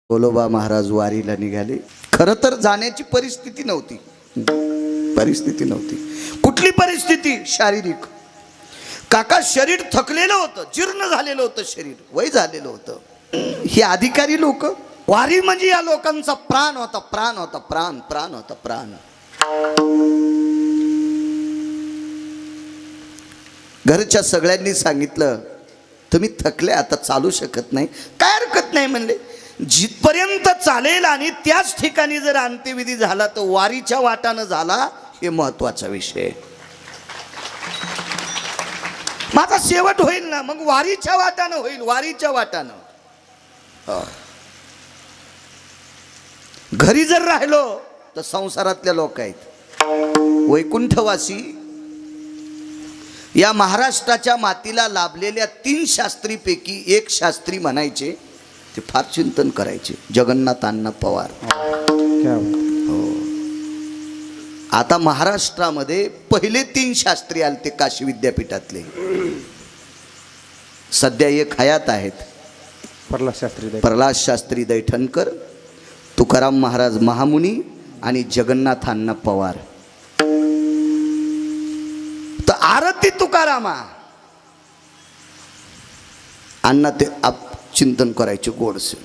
बोलोबा महाराज वारीला निघाले. खरं तर जाण्याची परिस्थिती नव्हती. कुठली परिस्थिती? शारीरिक. काका शरीर थकलेलं होतं, जीर्ण झालेलं होतं, शरीर वय झालेलं होतं. ही अधिकारी लोक, वारी म्हणजे या लोकांचा प्राण होता, प्राण होता, प्राण होता, प्राण. घरच्या सगळ्यांनी सांगितलं तुम्ही थकले, आता चालू शकत नाही. काय हरकत नाही म्हणले. जिथपर्यंत चालेल आणि त्याच ठिकाणी जर अंत्यविधी झाला तर वारीच्या वाटानं झाला, हे महत्वाचा विषय. माझा शेवट होईल ना, मग वारीच्या वाटानं होईल, वारीच्या वाटानं. घरी जर राहिलो तर संसारातल्या लोक आहेत. वैकुंठवासी या महाराष्ट्राच्या मातीला लाभलेल्या 3 शास्त्रीपैकी एक शास्त्री म्हणायचे, ते फार चिंतन करायचे, जगन्नाथ अण्णा पवार. हो. आता महाराष्ट्रामध्ये पहिले 3 शास्त्री आले ते काशी विद्यापीठातले. सध्या एक हयात आहेत, प्रल्हाद शास्त्री दैठणकर, तुकाराम महाराज महामुनी आणि जगन्नाथ अण्णा पवार. तर आरती तुकारामा अण्णा ते चिंतन करायचे गोडसे.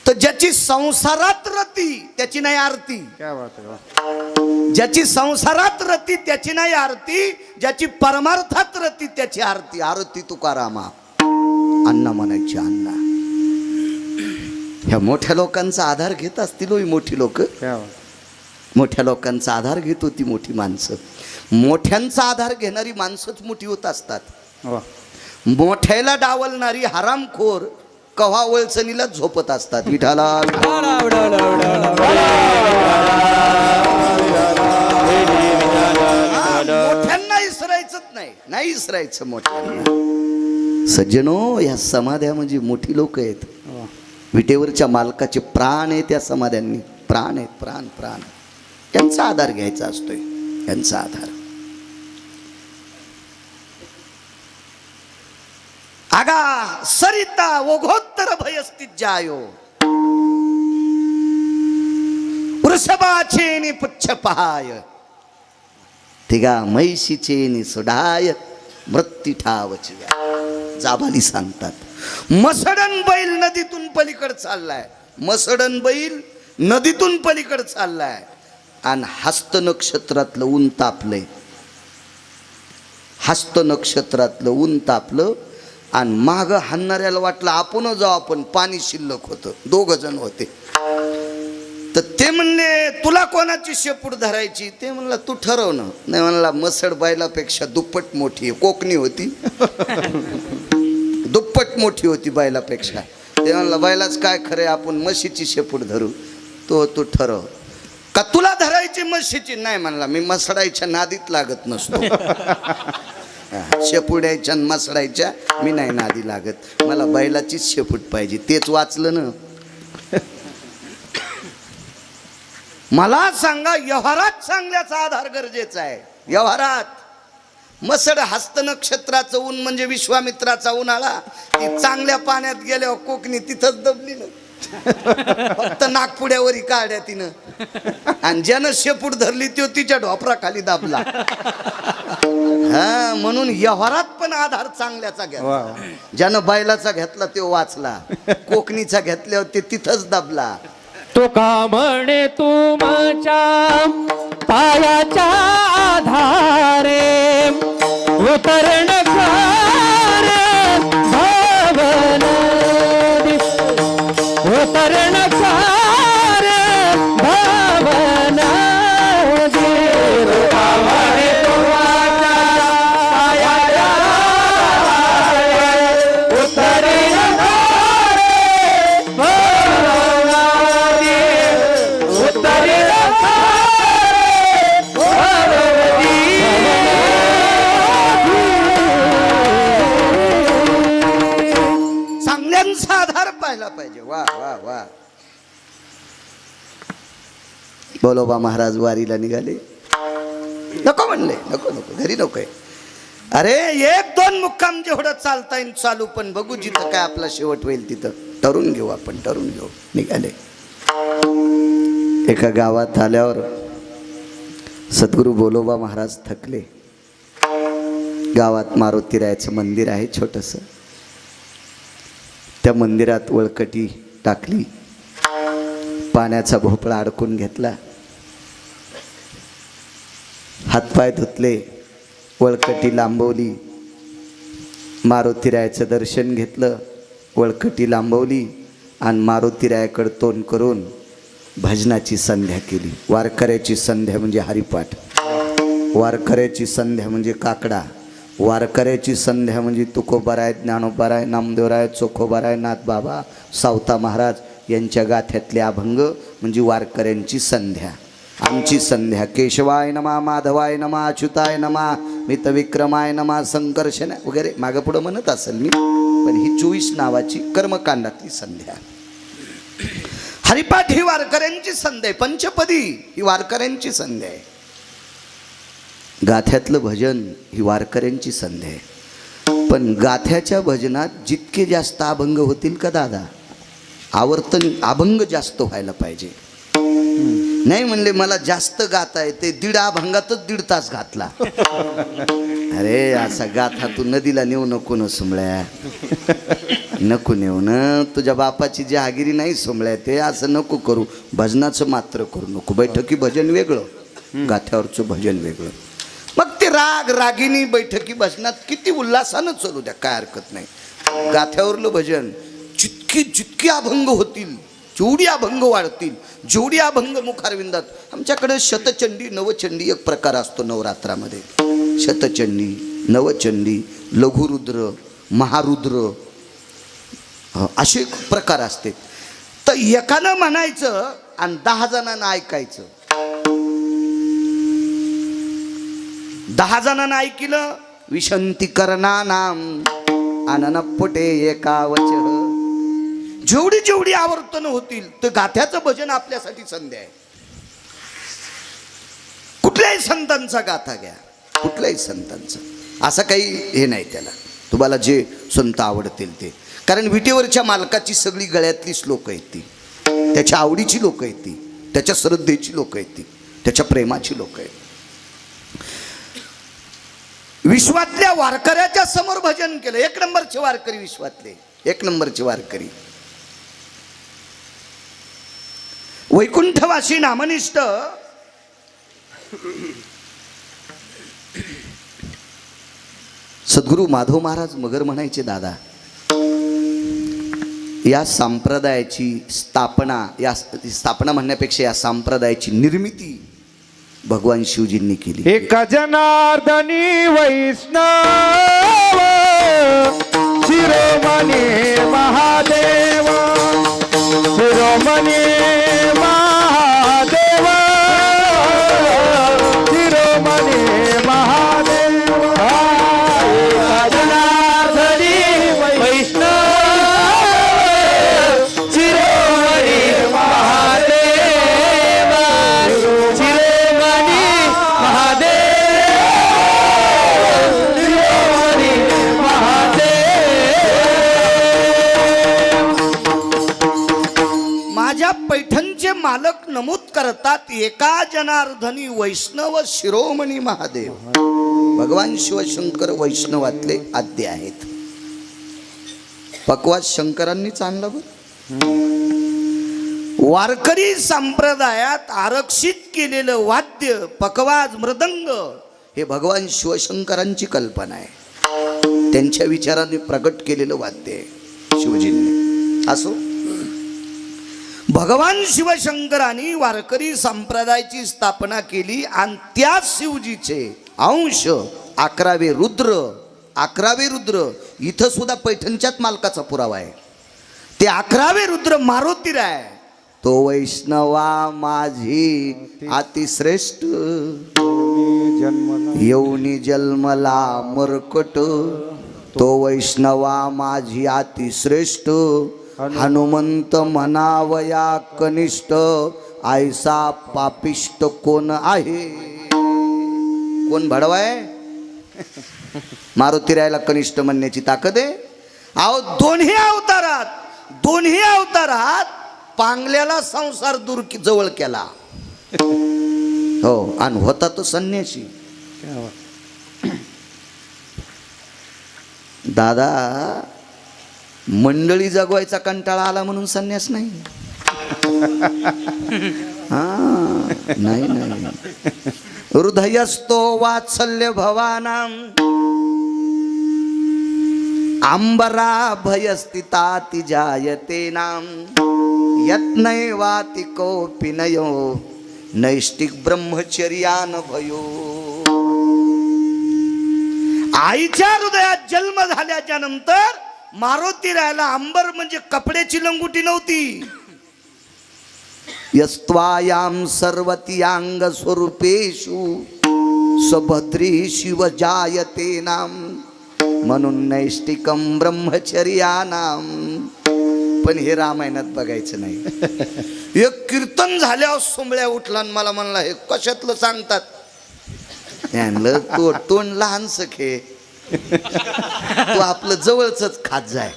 तर ज्याची संसारात रती त्याची नाही आरती. क्या बात है. ज्याची संसारात रती त्याची नाही आरती, ज्याची परमार्थात रती त्याची आरती. आरती तुकारामा अण्णा म्हणायचे. अण्णा ह्या मोठ्या लोकांचा आधार घेत असतील. मोठी लोक मोठ्या लोकांचा आधार घेत होती मोठी माणसं. मोठ्यांचा आधार घेणारी माणसंच मोठी होत असतात. मोठ्याला डावलणारी हरामखोर कव्हा वळचणीला झोपत असतात. विठाला मोठ्यांना इसरायचंच नाही इसरायचं मोठ्यांना. सज्जनो, या समाध्या म्हणजे मोठी लोक आहेत. विटेवरच्या मालकाचे प्राण आहेत या समाध्यांनी. प्राण आहेत, प्राण प्राण. त्यांचा आधार घ्यायचा असतोय, त्यांचा आधार. आगा सरिता ओघोत्तर भयस्थित जायो, वृषभाचेनी पुच्छ पहाय, तिगा म्हैशीचेनी सुडाय, मृत्यू ठावची. जाबाली सांगतात, मसडन बैल नदीतून पलीकड चाललाय. मसडन बैल नदीतून पलीकड चाललाय आणि हस्त नक्षत्रातलं ऊन तापलंय. हस्त नक्षत्रातलं ऊन तापलं आणि माग हाणणाऱ्याला वाटलं आपण जाऊ, आपण पाणी शिल्लक होतं. 2 जण होते. तर ते म्हणले तुला कोणाची शेपूट धरायची? ते म्हणला तू ठरव ना. नाही म्हणला, मसड बैलापेक्षा दुप्पट मोठी आहे. कोकणी होती, दुप्पट मोठी होती बैलापेक्षा. ते म्हणला बैलाच काय खरे, आपण म्हशीची शेपूट धरू. तू ठरव. का तुला धरायची म्हशीची? नाही म्हणला, मी मसडायच्या नादीत लागत नसतो. शेपुड्याच्या मसडायच्या मी नाही नादी लागत. मला बैलाचीच शेपूट पाहिजे. तेच वाचलं ना. मला सांगा, व्यवहारात चांगल्याचा आधार गरजेचा आहे. व्यवहारात मसड हस्त नक्षत्राचं ऊन म्हणजे विश्वामित्राचा उन्हाळा. ती चांगल्या पाण्यात गेल्यावर कोकणी तिथंच दबली ना. फक्त नागपुड्यावरी काढ्या तिनं. आणि ज्यानं शेपूट धरली तो तिच्या ढोपराखाली दाबला. हा, म्हणून व्यवहारात पण आधार चांगल्याचा घ्या. ज्यानं बैलाचा घेतला तो वाचला, कोकणीचा घेतल्यावर ते तिथंच दाबला. तो का म्हणे तुमच्या पायाच्या आधारे उतरण भावन उतरण भावन पाहिजे. वा वा वा. बोलोबा महाराज वारीला निघाले. नको म्हणले, नको नको, घरी नकोय. अरे एक दोन मुक्काम जेवढं चालता येईल चालू, पण बघू जिथं काय आपला शेवट होईल तिथं ठरून घेऊ, आपण ठरून घेऊ. निघाले. एका गावात आल्यावर सद्गुरू बोलोबा महाराज थकले. गावात मारुतीरायाचं मंदिर आहे छोटस. त्या मंदिरात वळकटी टाकली, पाण्याचा भोपळा अडकून घेतला, हातपाय धुतले, वळकटी लांबवली, मारुतीरायाचं दर्शन घेतलं, वळकटी लांबवली आणि मारुतीरायाकडे तोंड करून भजनाची संध्या केली. वारकऱ्याची संध्या म्हणजे हरिपाठ, वारकऱ्याची संध्या म्हणजे काकडा, वारकऱ्याची संध्या म्हणजे तुकोबाराय, ज्ञानोबाराय, नामदेवराय, चोखोबाराय, नाथबाबा, सावता महाराज यांच्या गाथ्यातले अभंग म्हणजे वारकऱ्यांची संध्या. आमची संध्या केशवाय नमा, माधवाय नमा, अच्युताय नमा, मितविक्रमाय नमा, संकर्षण वगैरे मागं पुढं म्हणत असेल मी, पण ही 24 नावाची कर्मकांडातली संध्या. हरिपाठ ही वारकऱ्यांची संध्या आहे, पंचपदी ही वारकऱ्यांची संध्या आहे, गाथ्यातलं भजन ही वारकऱ्यांची संध्या आहे. पण गाथ्याच्या भजनात जितके जास्त अभंग होतील का दादा, आवर्तन अभंग जास्त व्हायला पाहिजे. नाही म्हणले मला जास्त गाता येते, 1.5 अभंगातच 1.5 तास घातला. अरे असा गाथा तू नदीला नेऊ नको न सुमळ्या, नको नेऊ न, तुझ्या बापाची जहागिरी नाही सुमळ्या, ते असं नको करू. भजनाचं मात्र करू नको. बैठकी भजन वेगळं, गाथ्यावरचं भजन वेगळं. मग ते राग रागिनी बैठकी भजनात किती उल्हासानं चालू द्या, काय हरकत नाही. गाथ्यावरलं भजन जितके अभंग होतील, जेवढी अभंग वाढतील, जेवढी अभंग मुखारविंदात. आमच्याकडे शतचंडी नवचंडी एक प्रकार असतो नवरात्रामध्ये. शतचंडी, नवचंडी, लघुरुद्र, महारुद्र असे प्रकार असते. तर एकानं म्हणायचं आणि 10 जणांना ऐकायचं. 10 जणांना ऐकलं, विशंती करना नाम आनन पोटे एकावच. जेवढी जेवढी आवर्तन होतील तर गाथ्याचं भजन आपल्यासाठी संध्या आहे. कुठल्याही संतांचा गाथा घ्या, कुठल्याही संतांचा, असं काही हे नाही त्याला. तुम्हाला जे संत आवडतील ते, कारण विटेवरच्या मालकाची सगळी गळ्यातली श्लोक आहेत ती, त्याच्या आवडीची लोक आहेत ती, त्याच्या श्रद्धेची लोक आहेत ती, त्याच्या प्रेमाची लोक आहेत. विश्वातल्या वारकऱ्याच्या समोर भजन केलं. 1 नंबरचे वारकरी विश्वातले, 1 नंबरचे वारकरी, वैकुंठवासी नामनिष्ठ सद्गुरू माधव महाराज मगर म्हणायचे, दादा या संप्रदायाची स्थापना, या स्थापना म्हणण्यापेक्षा या संप्रदायाची निर्मिती भगवान शिवजींनी केली. एक जनार्दनी वैष्णव शिरोमणी महादेव, शिरोमणी महादेव, शिरोमणी महादेव. एक जनार्दनी वैष्णव शिरोमणी महादेव, शिरोमणी महादेव, शिरोमणी महादेव. माझ्या पैठणचे मालक नमूद करतात, एका जनार्दनी वैष्णव शिरोमणी महादेव. भगवान शिवशंकर वैष्णवातले आद्य आहेत. पकवास शंकरांनीच आणला बरं. वारकरी संप्रदायात आरक्षित केलेलं वाद्य पकवाज मृदंग हे भगवान शिवशंकरांची कल्पना आहे, त्यांच्या विचाराने प्रगट केलेलं वाद्य आहे शिवजींनी. असो, भगवान शिवशंकरांनी वारकरी संप्रदायाची स्थापना केली आणि त्या शिवजीचे अंश 11वे रुद्र, 11वे रुद्र इथं सुद्धा पैठणच्याच मालकाचा पुरावा आहे. ते 11वे रुद्र मारुतीराय, तो वैष्णवा माझी अतिश्रेष्ठ, येऊनी जन्मला मरकट, तो वैष्णवा माझी अतिश्रेष्ठ, हनुमंत म्हणावया कनिष्ठ, ऐसा पापिष्ट कोण आहे. कोण भडवाय? मारुतीरायाला कनिष्ठ म्हणण्याची ताकद आहे. अहो दोन्ही अवतारात पांगल्याला संसार दूर जवळ केला. हो, आणि होता तो संन्यासी. दादा, मंडळी जगवायचा कंटाळा आला म्हणून संन्यास नाही. नाही. हृदयस्थो वात्सल्य भवानाम अंबरा भयस्थिताति जायते नाम यत्नैवाति कोऽपि नयो नैष्टिक ब्रह्मचर्यान भयो. आईच्या हृदयात जन्म झाल्याच्या नंतर मारुतीरायाला अंबर म्हणजे कपड्याची लंगुटी नव्हती. यस्त्वायाम सर्वतीयांग स्वरूपेषु सुभद्री शिव जायते नाम म्हणून नैष्टिकम ब्रह्मचर्यानाम. पण हे रामायणात बघायचं नाही. एक कीर्तन झाल्यावर सोंबळ्या उठला आणि मला म्हणला हे कशातलं सांगतात. म्हणलं तो तोंड लहान सखे, तू आपलं जवळच खात जाय.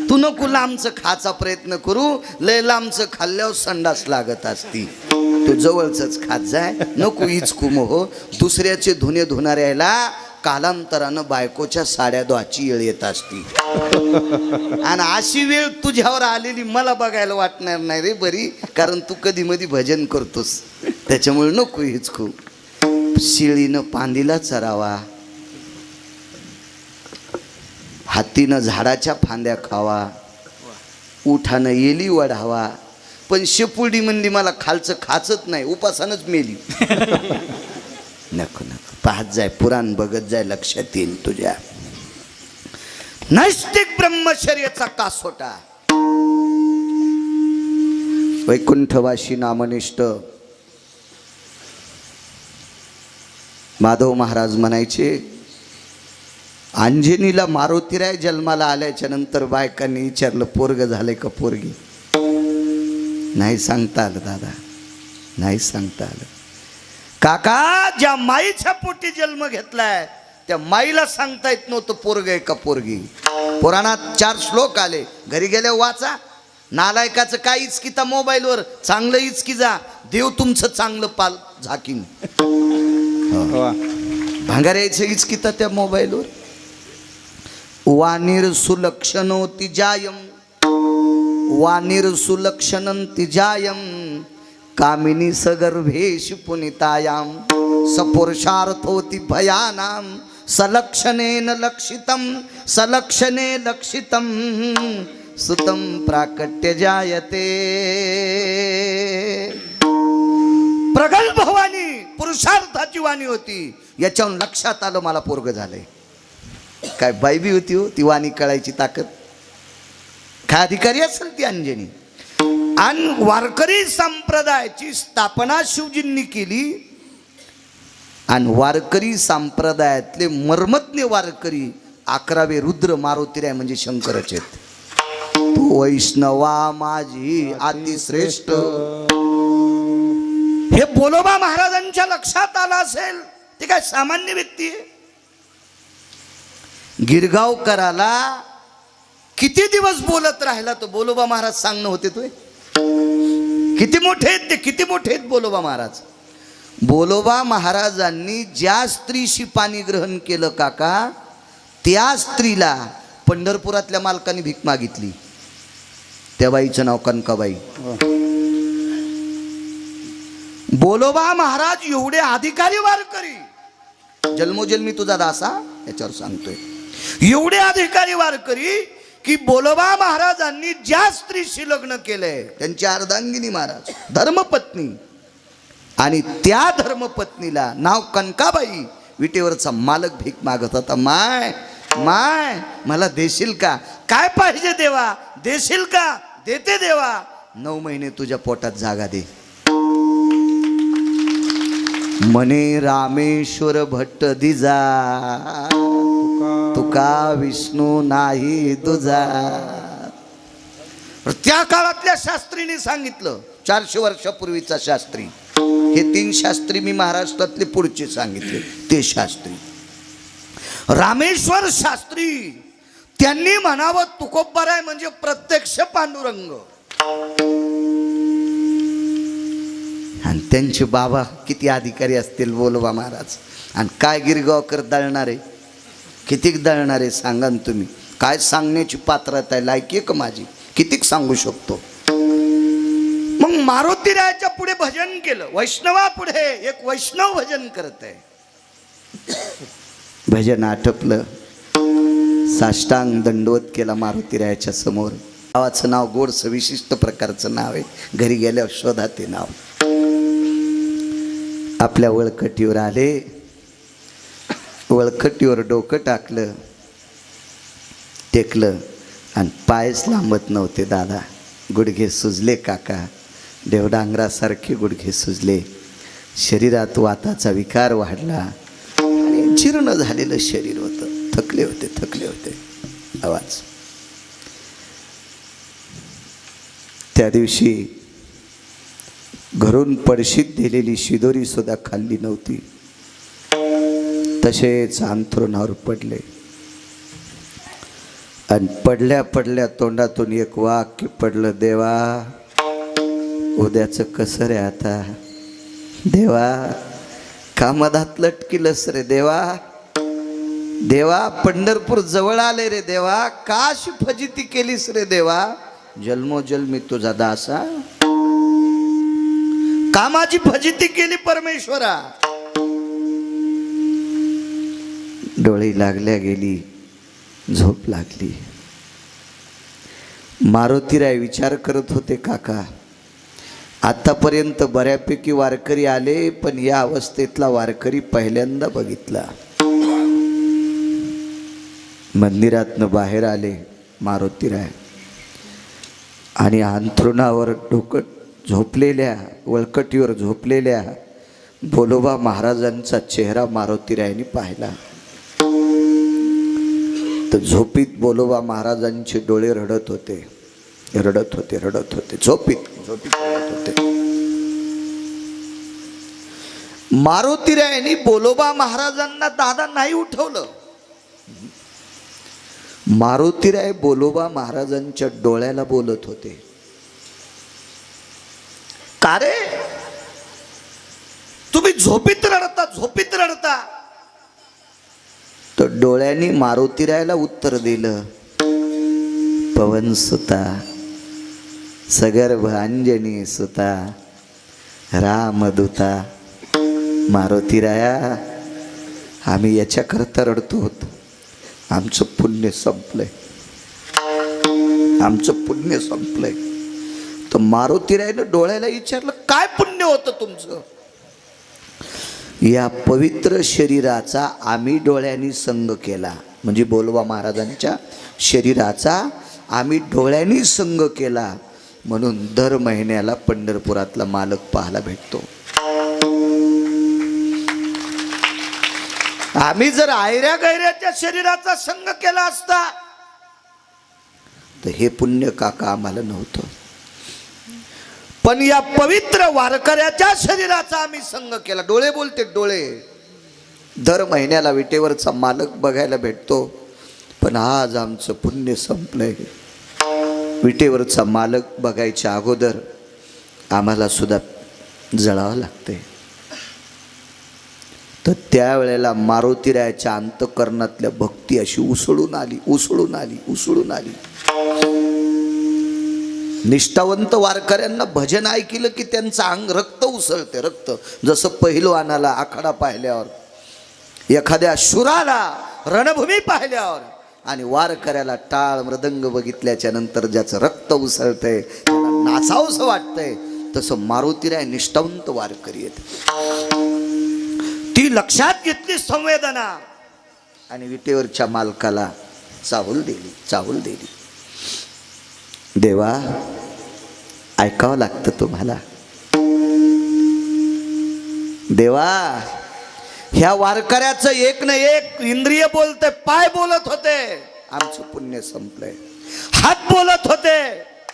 तू नको लांबचं खाचा प्रयत्न करू, लय लांबचं खाल्ल्यावर संडास लागत असती. तू जवळच खात जाय, नको इचकू मोह. दुसऱ्याचे धुणे धुणाऱ्याला कालांतरानं बायकोच्या साड्या धुवायची वेळ येत असती. आणि अशी वेळ तुझ्यावर आलेली मला बघायला वाटणार नाही रे बरी, कारण तू कधी मधी भजन करतोस. त्याच्यामुळे नको हिचकू. शिळीनं पांदीला चरावा, हातीनं झाडाच्या फांद्या खावा, उठानं येली वढावा. पण शेपुर्डी म्हणली मला खालचं खाचत नाही, उपासानच मेली. नको पाहत जाय, पुराण बघत जाय, लक्षात येईल तुझ्या. नैष्टिक ब्रह्मचर्याचा कासोटा. वैकुंठवासी नामनिष्ठ माधव महाराज म्हणायचे, अंजनीला मारुतीराय जन्माला आल्याच्या नंतर बायकांनी विचारलं पोरग झाले का पोरगी. नाही सांगता आलं दादा, नाही सांगता आलं. काका, ज्या माईच्या पोटी जन्म घेतलाय त्या माईला सांगता येत नव्हतं पोरग आहे का पोरगी. पुराणात 4 श्लोक आले, घरी गेले वाचा. नालायकाचं काय इचकिता मोबाईलवर, चांगलं इचकी जा, देव तुमचं चांगलं पाल झाकीन. भांगाऱ्याचं इचकिता त्या मोबाईलवर. वाणीर सुलक्षणो तिजायम, वाणीर सुलक्षणं तिजायम कामिनी सगर्भेश पुनितायाम सपुरुषार्थोति भयानाम सलक्षणेन लक्षितम सलक्षणे लक्षितम सुतम प्राकट्य जायते. प्रगल्भ वाणी पुरुषार्थाची वाणी होती. याच्याहून लक्षात आलं मला पोरग झालंय. काय बायबी होती हो ती वाणी कळायची ताकद. काय अधिकारी असेल ती अंजनी. आणि वारकरी संप्रदायाची स्थापना शिवजींनी केली. आणि वारकरी संप्रदायातले मर्मज्ञ वारकरी 11वे रुद्र मारुतीराय म्हणजे शंकरच आहेत. तो वैष्णवा माझी अतिश्रेष्ठ. हे बोलोबा महाराजांच्या लक्षात आलं असेल. ते काय सामान्य व्यक्ती आहे. गिरगावकराला किती दिवस बोलत राहिला तो बोलोबा महाराज सांगणं होते तो. किती मोठे आहेत ते, किती मोठे आहेत बोलोबा महाराज. बोलोबा महाराजांनी ज्या स्त्रीशी पाणी ग्रहण केलं काका, त्या स्त्रीला पंढरपुरातल्या मालकाने भीक मागितली. त्या बाईचं नाव कनकाबाई. बोलोबा महाराज एवढे अधिकारी वारकरी, जन्मोजन्मी तुझा दासा याच्यावर सांगतोय. एवढे अधिकारी वारकरी की बोलोबा महाराजांनी ज्या स्त्रीशी लग्न केलंय त्यांची अर्धांगिनी महाराज धर्मपत्नी, आणि त्या धर्मपत्नीला नाव कनकाबाई, विटेवरचा मालक भीक मागत होता. माय माय मला देशील का. काय पाहिजे देवा, देशील का. देते देवा. 9 महिने तुझ्या पोटात जागा दे. म्हणे रामेश्वर भट्ट दिजा तुका विष्णू नाही तुझा. त्या काळातल्या शास्त्रीने सांगितलं. 400 वर्षापूर्वीचा शास्त्री. हे 3 शास्त्री मी महाराष्ट्रातले पुढचे सांगितले. ते शास्त्री रामेश्वर शास्त्री त्यांनी म्हणावं तुकोबाराय म्हणजे प्रत्यक्ष पांडुरंग. आणि त्यांचे बाबा किती अधिकारी असतील बोलोबा महाराज. आणि काय गिरगावकर दळणारे, कितीक दळणारे सांगा ना तुम्ही. काय सांगण्याची पात्रता आहे, लायकी आहे का माझी, कितीक सांगू शकतो. मग मारुतीरायाच्या पुढे भजन केलं. वैष्णवा पुढे एक वैष्णव भजन करत आहे. भजन आटपलं, साष्टांग दंडवत केला मारुतीरायाच्या समोर. नावाचं नाव गोडसं विशिष्ट प्रकारचं नाव आहे. घरी गेल्यावर शोधा ते नाव. आपल्या वळकटीवर आले, वळकटीवर डोकं टाकलं, टेकलं आणि पायच लांबत नव्हते दादा. गुडघे सुजले काका, देवडांगरासारखे गुडघे सुजले. शरीरात वाताचा विकार वाढला आणि जीर्ण झालेलं शरीर होतं. थकले होते, थकले होते. आवाज. त्या दिवशी घरून पडशीत दिलेली शिदोरी सुद्धा खाल्ली नव्हती. तसेच अंथरुणावर पडले आणि पडल्या पडल्या तोंडातून एक वाक्य पडलं, देवा उद्याचं कसं रे आता. देवा कामधात लटकीलस रे देवा. देवा पंढरपूर जवळ आले रे देवा. काश फजिती केलीस रे देवा. जन्मोजन्मी तुझा दासा. कामाची फजिती केली परमेश्वरा. डोळे लागल्या गेली, झोप लागली. मारुतीराय विचार करत होते, काका आतापर्यंत बऱ्यापैकी वारकरी आले, पण या अवस्थेतला वारकरी पहिल्यांदा बघितला. मंदिरातनं बाहेर आले मारुतीराय आणि अंथरुणावर डोकं झोपलेल्या, वळकटीवर झोपलेल्या बोलोबा महाराजांचा चेहरा मारुतीरायांनी पाहिला. तर झोपीत बोलोबा महाराजांचे डोळे रडत होते, रडत होते, रडत होते. झोपीत झोपीत रडत होते. मारुतीरायांनी बोलोबा महाराजांना दादा नाही उठवलं. मारुतीराय बोलोबा महाराजांच्या डोळ्याला बोलत होते, का रे तुम्ही झोपीत रडता, झोपीत रडता. तर डोळ्यांनी मारुतीरायला उत्तर दिलं, पवन सुता, सगर्भ अंजनी सुता, रामदूता. मारुतीराया आम्ही याच्याकरता रडतो, आमचं पुण्य संपलंय, आमचं पुण्य संपलंय. तर मारुतीरायनं डोळ्याला विचारलं, काय पुण्य होतं तुमचं. या पवित्र शरीराचा आम्ही डोळ्यांनी संग केला. म्हणजे बोलोबा महाराजांच्या शरीराचा आम्ही डोळ्यांनी संग केला, म्हणून दर महिन्याला पंढरपुरातला मालक पाहायला भेटतो. आम्ही जर आयऱ्या गैऱ्याच्या शरीराचा संग केला असता तर हे पुण्य काका आम्हाला नव्हतं. पण या पवित्र वारकऱ्याच्या शरीराचा आम्ही संग केला. डोळे बोलते, डोळे. दर महिन्याला विटेवरचा मालक बघायला भेटतो, पण आज आमचं पुण्य संपलंय. विटेवरचा मालक बघायच्या अगोदर आम्हाला सुद्धा जळावं लागतंय. तर त्यावेळेला मारुतीरायाच्या अंतःकरणातल्या भक्ती अशी उसळून आली, उसळून आली, उसळून आली. निष्ठावंत वारकऱ्यांना भजन ऐकलं की त्यांचं अंग रक्त उसळते, रक्त. जसं पहिलवानाला आखाडा पाहिल्यावर, एखाद्या शुराला रणभूमी पाहिल्यावर आणि वारकऱ्याला टाळ मृदंग बघितल्याच्या नंतर ज्याचं रक्त उसळतंय, त्याला नाचावंसं वाटतंय, तसं मारुतीराय निष्ठावंत वारकरी आहेत. ती लक्षात घेतली संवेदना आणि विटेवरच्या मालकाला चाहूल दिली, चाहूल दिली. देवा ऐकावं लागतं तुम्हाला. देवा ह्या वारकऱ्याचं एक ना एक इंद्रिय बोलते, पाय बोलत होते आमचं पुण्य संपलंय, हात बोलत होते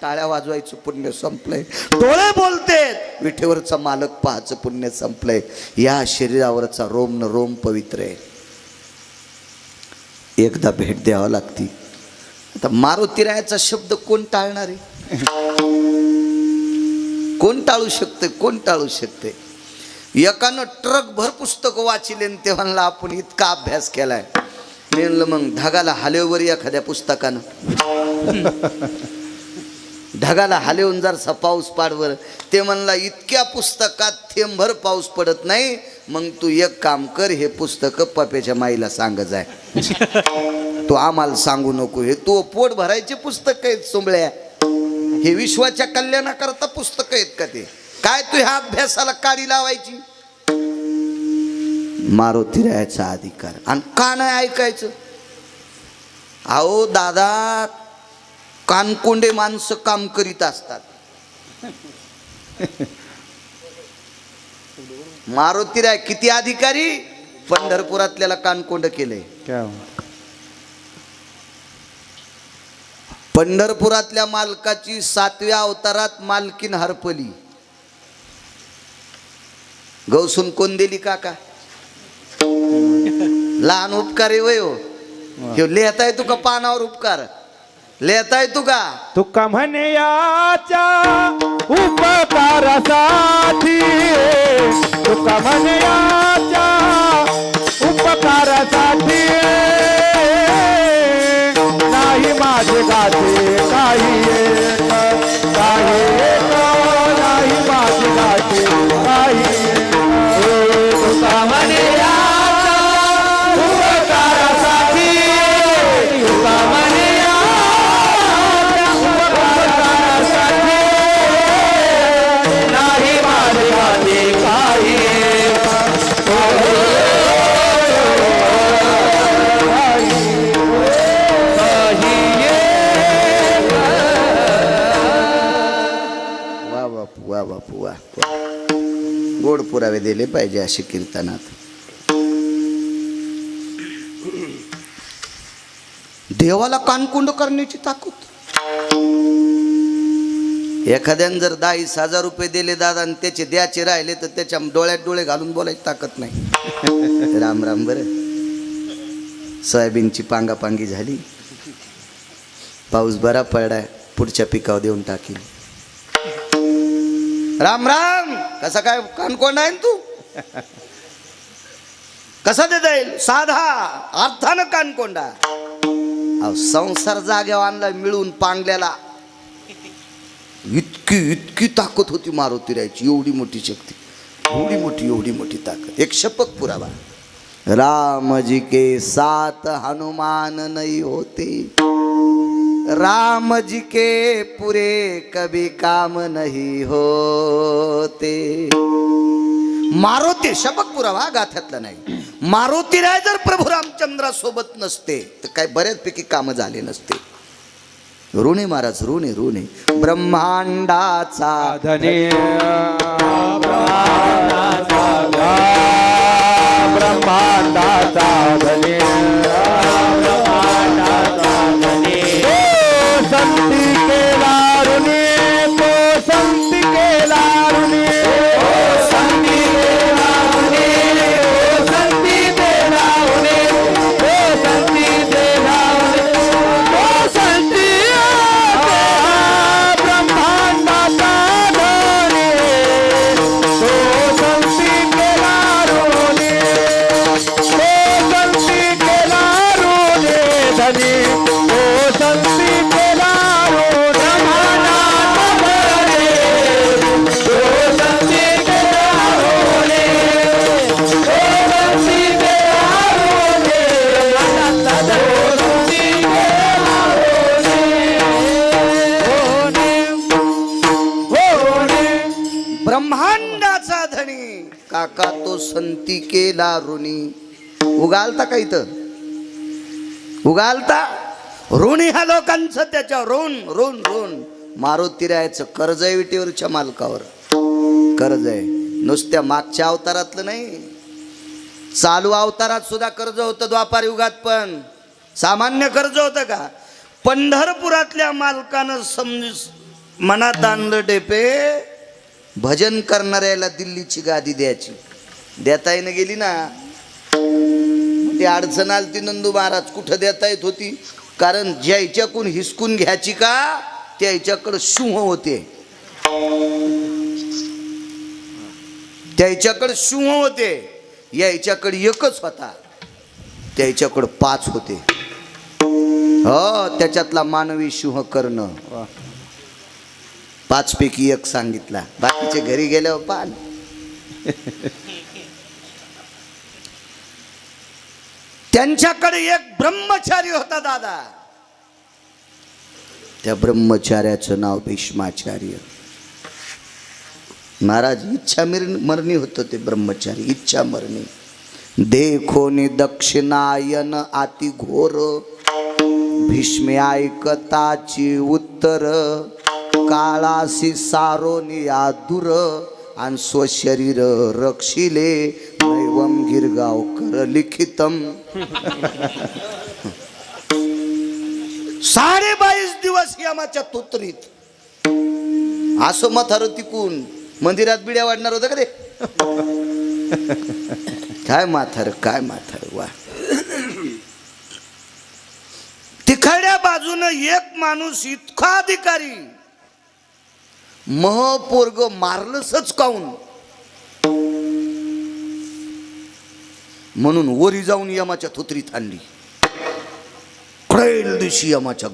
टाळ्या वाजवायचं पुण्य संपलंय, डोळे बोलतेत विठेवरचा मालक पाहायचं पुण्य संपलंय. या शरीरावरचा रोम न रोम पवित्र आहे. एकदा भेट द्यावं लागती. आता मारुतीरायाचा शब्द कोण टाळणार आहे? कोण टाळू शकते? कोण टाळू शकते? एकानं ट्रक भर पुस्तकं वाचिले ते म्हणला आपण इतका अभ्यास केलाय. मी म्हणलं मग ढगाला हलववर एखाद्या पुस्तकानं ढगाला हलवून जरसा पाऊस पाडवर. ते म्हणला इतक्या पुस्तकात थेंबभर पाऊस पडत नाही. मग तू एक काम कर, हे पुस्तक पप्याच्या माईला सांग जाय. तू आम्हाला सांगू नको. हे तू पोट भरायचे पुस्तक आहेत सोंबळ्या. हे विश्वाच्या कल्याणाकरता पुस्तक आहेत का? ते काय तू ह्या अभ्यासाला काडी लावायची? मारुतीरायाचा अधिकार. आणि का नाही ऐकायचं? अहो दादा, कानकोंडे माणसं काम करीत असतात. मारुतीराय किती अधिकारी? पंढरपुरातल्याला कानकोंड केलंय. पंढरपुरातल्या मालकाची 7व्या अवतारात मालकीन हरपली. गौसून कोण दिली काका? लहान उपकार आहे वय हो. हे लिहताय तू का पानावर उपकार? लिहताय तू का? तुका म्हणे याच्या उपकारासाठी, तुका म्हणे याच्या उपकारासाठी नाही माझे गाते काही एक, काही एक, नाही माझे गाते काही एक. तुका म्हणे याच्या उपकारासाठी, तुका म्हणे नाही माझे गाते काही एक. वा बापू, वा बापू, वा. गोड पुरावे दिले पाहिजे असे कीर्तनात. देवाला कानकुंड करण्याची ताकद. एखाद्यानं जर 10,000 रुपये दिले दादा आणि त्याचे द्याचे राहिले तर त्याच्या डोळ्यात डोळे घालून बोलायची ताकद नाही. राम राम. बरं, सोयाबीनची पांगापांगी झाली, पाऊस बरा पडलाय, पुढच्या पिकावर देऊन टाकील. राम राम. कसा काय कानकोंड आहे तू? कसा देता येईल? साधा अर्थानं कानकोंडा. अहो संसार जाग्यावर आणला मिळून पांगल्याला. इतकी इतकी ताकद होती मारुतीरायाची. एवढी मोठी शक्ती, एवढी मोठी ताकद. एक शपथ पुरावा. राम जी के साथ हनुमान नहीं होते, राम जी के पूरे कभी काम नहीं होते. मारुती शपथ पुरावा, गाथ्यातला नाही. मारुतीराय जर प्रभू रामचंद्रासोबत नसते तर काय बऱ्याचपैकी कामं झाले नसते. ऋणे महाराज, ऋणे. ब्रह्मांडाचा धने ब्रह्मांडाचा धने संती केला ऋणे, तो संती केला ऋणे, संती केला ऋणे, संती केला ऋणे, संती केला ऋणे, संती ब्रह्मांडाचा धने, तो संती केला ऋणे, तो संती केला ऋणे धने, तो संती केला ऋणे ब्रह्मांडाचा धनी काका तो संती केला ऋणी. उगालता का इथं? उगालता ऋणी ह्या लोकांचं त्याच्या ऋण. मारुतीरायाचं कर्ज आहे विटेवरच्या मालकावर. कर्ज आहे नुसत्या मागच्या अवतारातलं नाही, चालू अवतारात सुद्धा कर्ज होतं. द्वापार युगात पण सामान्य कर्ज होतं का? पंढरपुरातल्या मालकानं मनात आणलं डेपे, भजन करणाऱ्याला दिल्लीची गादी द्यायची. देता येणं गेली ना, ती अडचण आली ती नंदू महाराज कुठं देता येत होती, कारण ज्याच्याकडून हिसकून घ्यायची का त्याच्याकडं सिंह होते, त्याच्याकडे सिंह होते, याच्याकडे एकच होता, त्याच्याकडे 5 होते. हो, त्याच्यातला मानवी सिंह कर्ण 5 पैकी 1 सांगितला, बाकीचे घरी गेल्यावर पान. त्यांच्याकडे एक ब्रह्मचारी होता दादा, त्या ब्रह्मचार्याचं नाव भीष्माचार्य महाराज. इच्छा मरणी होतं ते ब्रह्मचारी, इच्छा मरणी. देखोनी दक्षिणायन अति घोर, भीष्मे ऐकताची उत्तर, काळासी सारोनी आदुर, आणि स्वशरीर रक्षिले नैवम गिरगावकर लिखितम. 22.5 दिवस यमाच्या तुतरीत. असं म्हातारं तिकून मंदिरात बिड्या वाढणार होतं का ते? काय म्हातारं, काय म्हातारं. वा, तिकडल्या बाजूनं एक माणूस इतका अधिकारी, महपोर्ग मारलंच काऊन म्हणून वरी जाऊन यमाच्या थुत्रीत आणली. कळेल दिवशी यमाच्या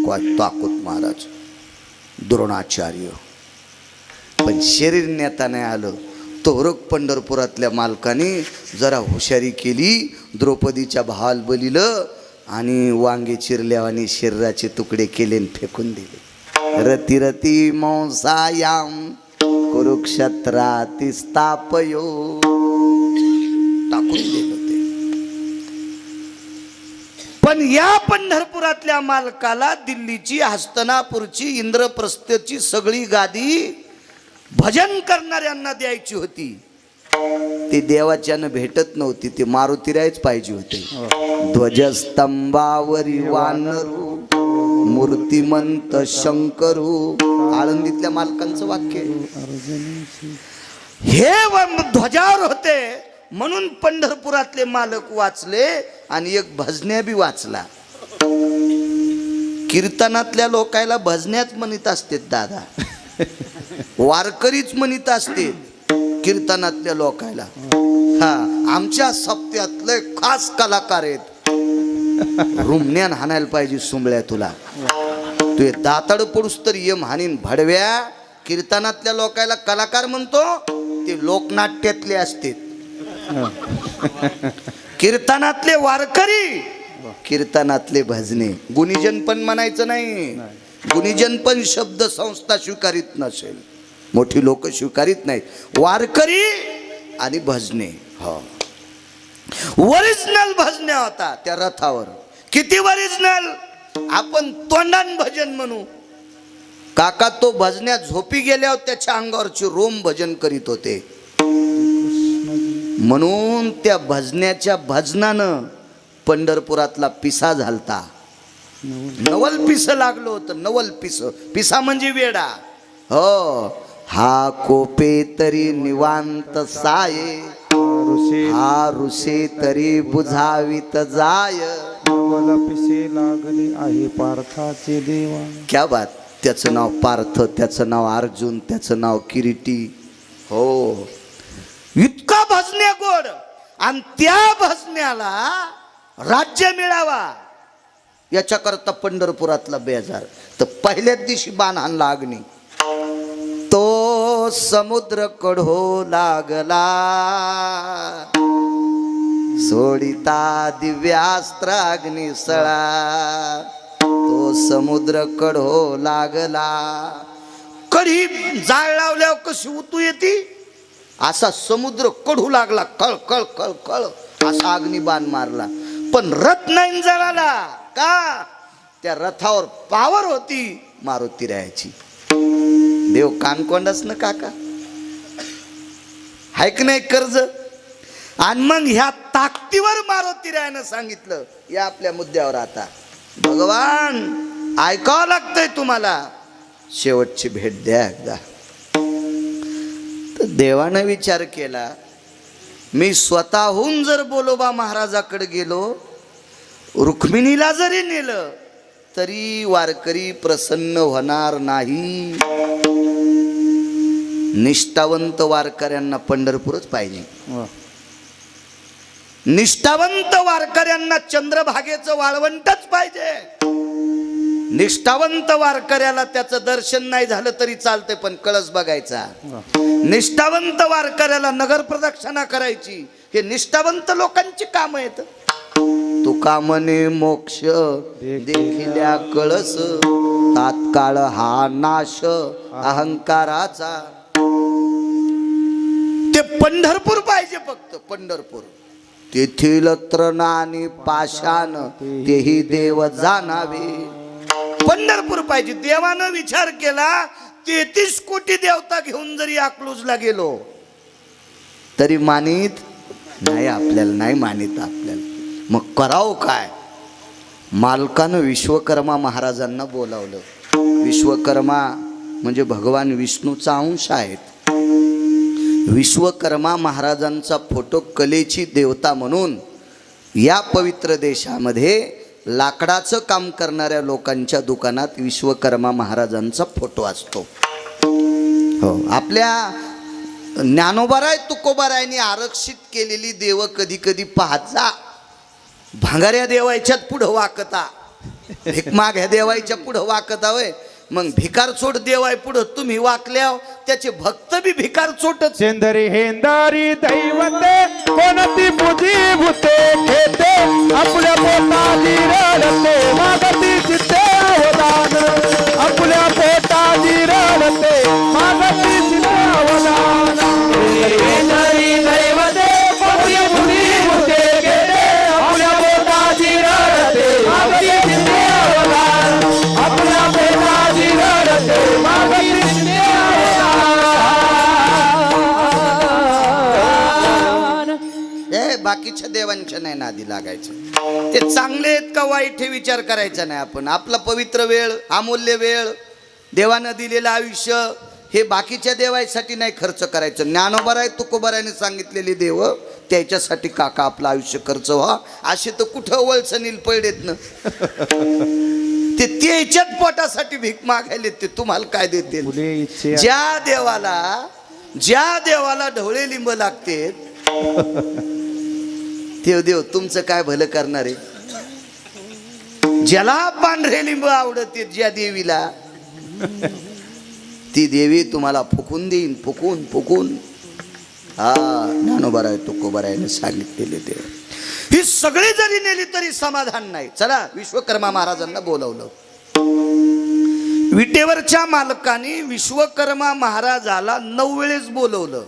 काय ताकद महाराज. द्रोणाचार्य पण शरीर नेता नाही आलं. तोरक पंढरपुरातल्या मालकाने जरा हुशारी केली, द्रौपदीच्या भाल बलिलं आणि वांगे चिरल्यावानी शरीराचे तुकडे केले आणि फेकून दिले. रती रती मौसायाम कुरुक्षेत्राती स्थापयो, टाकून दिलं ते. पण या पंढरपुरातल्या मालकाला दिल्लीची, हस्तनापूरची, इंद्रप्रस्थची सगळी गादी भजन करणाऱ्यांना द्यायची होती. ते देवाच्यानं भेटत नव्हती, ते मारुतीरायच पाहिजे होते. ध्वजस्तंभावरी वानरू मूर्तिमंत शंकरू, आळंदीतल्या मालकांचं वाक्य. हे ध्वजावर होते म्हणून पंढरपुरातले मालक वाचले आणि एक भजन्या बी वाचला. कीर्तनातल्या लोकायला भजन्याच म्हणत असते दादा, वारकरीच म्हणत असते कीर्तनातल्या लोकायला. हा, आमच्या सप्त्यातले खास कलाकार आहेत. रुमण्यान हाणायला पाहिजे सुंबळ्या तुला, तू दाताड पडूस तर यम हानीन भडव्या. कीर्तनातल्या लोकायला कलाकार म्हणतो, ते लोकनाट्यातले असते. कीर्तनातले वारकरी, कीर्तनातले भजने. गुणीजन पण म्हणायचं नाही, गुणीजन पण शब्द संस्था स्वीकारित नसेल, मोठी लोक स्वीकारित नाहीत. वारकरी आणि भजने. हो, ओरिजिनल भजन्या होता त्या रथावर. किती ओरिजिनल, आपण तोंडान भजन म्हणू. काका तो भजन्या झोपी गेल्यावर त्याच्या अंगावरची रोम भजन करीत होते. म्हणून त्या भजन्याच्या भजनानं पंढरपुरातला पिसा झालता. नवल पिस लागलो होतं, नवल पिस. पिसा म्हणजे वेडा. हो, हा कोपे तरी निवांत साये, हा ऋषे तरी बुझावीत जाय, मला पिसे लागले आहे पार्थाचे देवा. क्या बात. त्याचं नाव पार्थ, त्याचं नाव अर्जुन, त्याचं नाव किरीटी. हो, इतका भजन्या गोड. आणि त्या भजन्याला राज्य मिळावा याच्याकरता पंढरपुरातला बेजार. तर पहिल्याच दिवशी बाण हाणला अग्नी. तो समुद्र कडहो लागला, सोडिता दिव्यास्त्र अग्नी सळा. तो समुद्र कडहो लागला. कढी जाळ लावल्यावर कशी उतू येते, असा समुद्र कडू लागला. कळ कळ कळ कळ असा अग्निबाण मारला. पण रथ नाही जळाला का, त्या रथावर पावर होती मारुतीरायाची. देव कानकोंडच ना काका, हाय की नाही कर्ज. आणि मग ह्या ताकदीवर मारुतीरायानं सांगितलं, या आपल्या मुद्द्यावर आता भगवान ऐकावं लागतंय तुम्हाला, शेवटची भेट द्या एकदा. तर देवानं विचार केला, मी स्वतःहून जर बोलोबा महाराजाकडे गेलो, रुक्मिणीला जरी नेलं तरी वारकरी प्रसन्न होणार नाही. निष्ठावंत वारकऱ्यांना पंढरपूरच पाहिजे. वा. निष्ठावंत वारकऱ्यांना चंद्रभागेचं वाळवंटच पाहिजे. निष्ठावंत वारकऱ्याला त्याचं दर्शन नाही झालं तरी चालतंय, पण कळस बघायचा. वा. निष्ठावंत वारकऱ्याला नगर प्रदक्षिणा करायची. हे निष्ठावंत लोकांची काम आहेत. तुका म्हणे मोक्ष देखिल्या कळस, तात्काळ हा नाश अहंकाराचा. ते पंढरपूर पाहिजे, फक्त पंढरपूर. तेथील तृण आणि पाषाण तेही देव जाणावे. पंढरपूर पाहिजे. देवानं विचार केला 33 कोटी देवता घेऊन जरी अकलूजला गेलो तरी मानित नाही आपल्याला, नाही मानित आपल्याला. मग करावं काय? मालकानं विश्वकर्मा महाराजांना बोलावलं. विश्वकर्मा म्हणजे भगवान विष्णूचा अंश आहेत. विश्वकर्मा महाराजांचा फोटो कलेची देवता म्हणून या पवित्र देशामध्ये लाकडाचं काम करणाऱ्या लोकांच्या दुकानात विश्वकर्मा महाराजांचा फोटो असतो. हो, आपल्या ज्ञानोबाराय तुकोबारायांनी आरक्षित केलेली देव कधी कधी पाहता. भांगाऱ्या देवायच्यात पुढं वाकता, भिकमाग देवायच्या पुढं वाकता. वय मग भिकार चोट देवाय पुढं तुम्ही वाकल्या, त्याचे भक्त बी भिकार चोटच. चेंदरी हेंदारी दैवते कोणती बुद्धी भूते घेते, आपल्या पोटाची रडते मागती चित्ते अवदान, आपल्या पोटाची रडते मागती चित्ते अवदान. हेंदारी दैवते कोणती बुद्धी भूते घेते, आपल्या पोटाची रडते मागती चित्ते अवदान, आपल्या पोटाची रडते मागती चित्ते बाकीच्या देवांच्या नाही नादी लागायचं. ते चांगले आहेत का वाईट हे विचार करायचा नाही आपण. आपला पवित्र वेळ, अमूल्य वेळ, देवानं दिलेलं आयुष्य हे बाकीच्या देवासाठी नाही खर्च करायचं. ज्ञानोबाराय तुकोबारायने सांगितलेले देव त्याच्यासाठी काका आपलं आयुष्य खर्च व्हा. असे तर कुठं वळसनील पडलेत ना. ते त्याच्यात पोटासाठी भीक मागायले. ते तुम्हाला काय देतील? ज्या देवाला ढवळे लिंब लागते ते देव तुमचं काय भलं करणार आहे? ज्याला पांढरे लिंब आवडते, ज्या देवीला, ती देवी तुम्हाला फुकून देईन, फुकून फुकून. हा, ज्ञानोबाराय तुकोबारायने सांगितलेले देव. ही सगळी जरी नेली तरी समाधान नाही. चला, विश्वकर्मा महाराजांना बोलवलं. विटेवरच्या मालकाने विश्वकर्मा महाराजाला 9 वेळेस बोलवलं.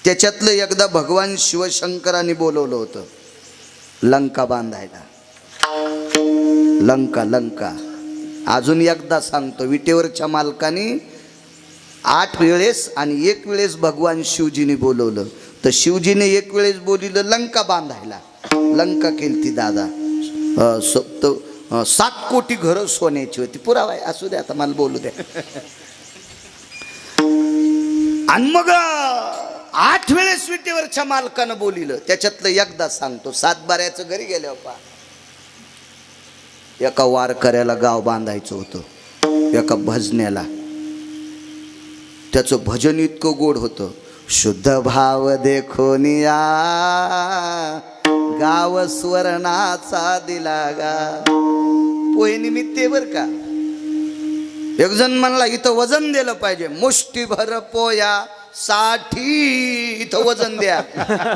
त्याच्यातलं एकदा भगवान शिवशंकरांनी बोलवलं होतं लंका बांधायला. लंका अजून एकदा सांगतो. विटेवरच्या मालकाने 8 वेळेस आणि 1 वेळेस भगवान शिवजीने बोलवलं. तर शिवजीने 1 वेळेस बोलिलं लंका बांधायला. लंका केली ती दादा. 7 कोटी घरं सोन्याची होती. पुरावा आहे, असू द्या, आता मला बोलू द्या. आणि मग 8 वेळेस विटेवरच्या मालकानं बोलिलं. त्याच्यातलं एकदा सांगतो. 7 बाऱ्याचं घरी गेल्या पा. एका वारकऱ्याला गाव बांधायचं होतं, एका भजन्याला. त्याचं भजन इतकं गोड होतं. शुद्ध भाव देखोनिया गाव स्वर्णाचा दिला गा. पोहे निमित्ते बर का. एक जण म्हणला इथं वजन दिलं पाहिजे. मुष्टीभर पोया साठी इथं वजन द्या.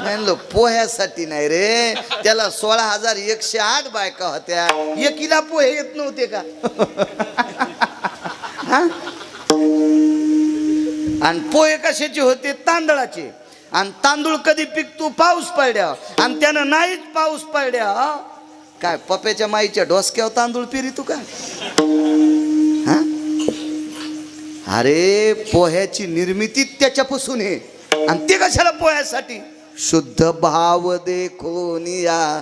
म्हणलो पोह्यासाठी नाही रे, त्याला 16,108 बायका होत्या. एकीला पोहे येत नव्हते का? आणि पोहे कशाचे होते? तांदळाचे. आणि तांदूळ कधी पिकतो? पाऊस पडल्या. आणि त्यानं नाहीच पाऊस पडल्या, काय पप्याच्या माईच्या डोसक्यावर तांदूळ पेरी तू का? हा, अरे पोह्याची निर्मिती त्याच्यापासून आहे. आणि ते कशाला? पोह्यासाठी. शुद्ध भाव देखोनिया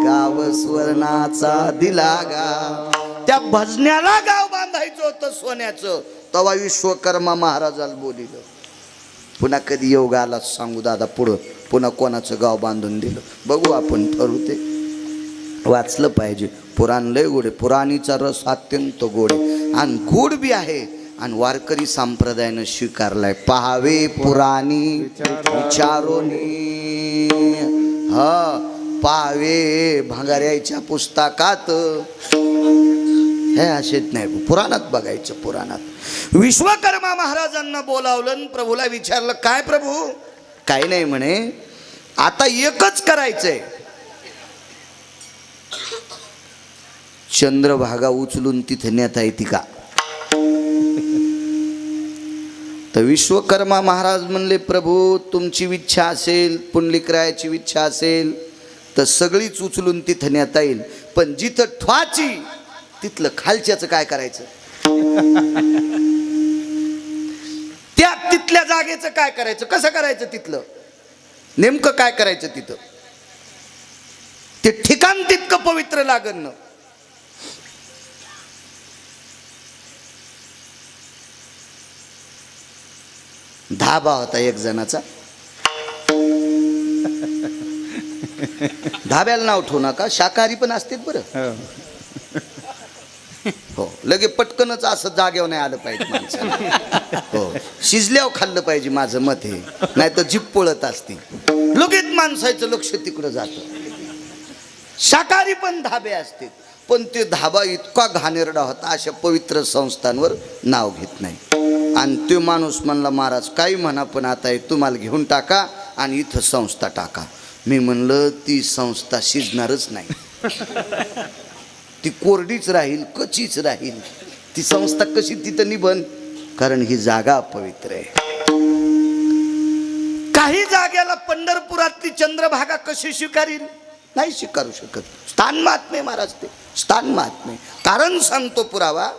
गाव स्वर्णाचा दिला गा. त्या भजन्याला गाव बांधायचं होतं सोन्याचं. तेव्हा विश्वकर्मा महाराजाला बोलिलं. पुन्हा कधी योग आला सांगू दादा पुढं पुन्हा कोणाचं गाव बांधून दिलं बघू आपण ठरवू ते. वाचलं पाहिजे पुराण लय गोड आहे. पुराणीचा रस अत्यंत गोड आहे आणि गोड बी आहे आणि वारकरी संप्रदायानं स्वीकारलाय. पहावे पुराणी विचारोनी पाहावे भंगाऱ्याच्या पुस्तकात हे असेच नाही पुराणात बघायचं. पुराणात विश्वकर्मा महाराजांना बोलावलं आणि प्रभूला विचारलं काय प्रभू. काही नाही म्हणे आता एकच करायचंय. चंद्रभागा उचलून तिथे नेता येते का. तर विश्वकर्मा महाराज म्हणले प्रभू तुमची इच्छा असेल पुंडलिकरायाची इच्छा असेल तर सगळीच उचलून तिथे नेता येईल पण जिथं ठवाची तिथलं खालच्याचं काय करायचं. त्या तिथल्या जागेचं काय करायचं कसं करायचं तिथलं नेमकं काय करायचं तिथं. ते ठिकाण तितकं पवित्र लागन ना. धाबा होता एक जणाचा. धाब्याला नाव ठेवू नका शाकाहारी पण असतील बरं. हो लगे पटकनच असं जागेवर नाही आलं पाहिजे माणसाला. हो शिजल्यावर खाल्लं पाहिजे माझं मत हे नाही तर जीभ पळत असते लगेच माणसाचं लक्ष तिकडं जातं. शाकाहारी पण धाबे असतील पण ते धाबा इतका घाणेरडा होता अशा पवित्र संस्थांवर नाव घेत नाही. आणि तो माणूस म्हणला महाराज काही म्हणा पण आता हे तुम्हाला घेऊन टाका आणि इथं संस्था टाका. मी म्हणलं ती संस्था शिजणारच नाही ती कोरडीच राहील कचीच राहील. ती संस्था कशी तिथं निबन कारण ही जागा पवित्र आहे. काही जागेला पंढरपुरातली चंद्रभागा कशी स्वीकारील नाही स्वीकारू शकत. स्थान महात्मे महाराज ते स्थान महात्मे. कारण सांगतो पुरावा.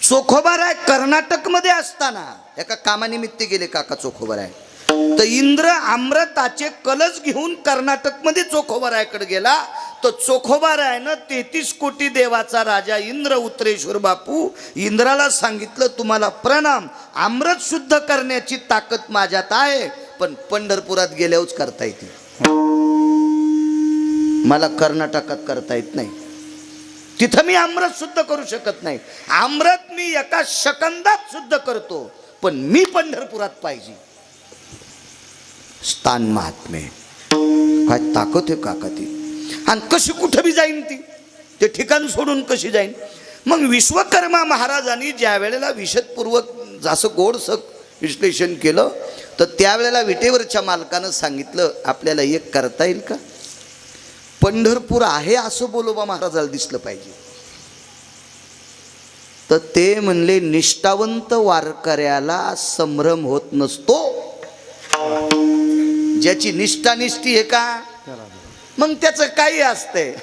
चोखोबाराय कर्नाटक मध्ये असताना एका कामानिमित्त गेले काका चोखोबाराय तर इंद्र अमृताचे कलश घेऊन कर्नाटक मध्ये चोखोबारायकडे गेला. तर चोखोबारायनं 33 कोटी देवाचा राजा इंद्र उत्तरेश्वर बापू इंद्राला सांगितलं तुम्हाला प्रणाम अमृत शुद्ध करण्याची ताकद माझ्यात आहे पण पंढरपुरात गेल्यावरच करता येते मला कर्नाटकात करता येत नाही. तिथं मी अमृत शुद्ध करू शकत नाही. अमृत मी एका सेकंदात शुद्ध करतो पण मी पंढरपुरात पाहिजे. स्थान महात्मे काय ताकद आहे काका ती. आणि कशी कुठं बी जाईन ती ते ठिकाण सोडून कशी जाईन. मग विश्वकर्मा महाराजांनी ज्या वेळेला विशदपूर्वक जसं गोडसं विश्लेषण केलं तर त्यावेळेला विटेवरच्या मालकानं सांगितलं आपल्याला एक करता येईल का. पंढरपूर आहे असं बोलोबा महाराजाला दिसलं पाहिजे. तर ते म्हणले निष्ठावंत वारकऱ्याला संभ्रम होत नसतो. ज्याची निष्ठानिष्ठी आहे का मग त्याचं काही असतंय.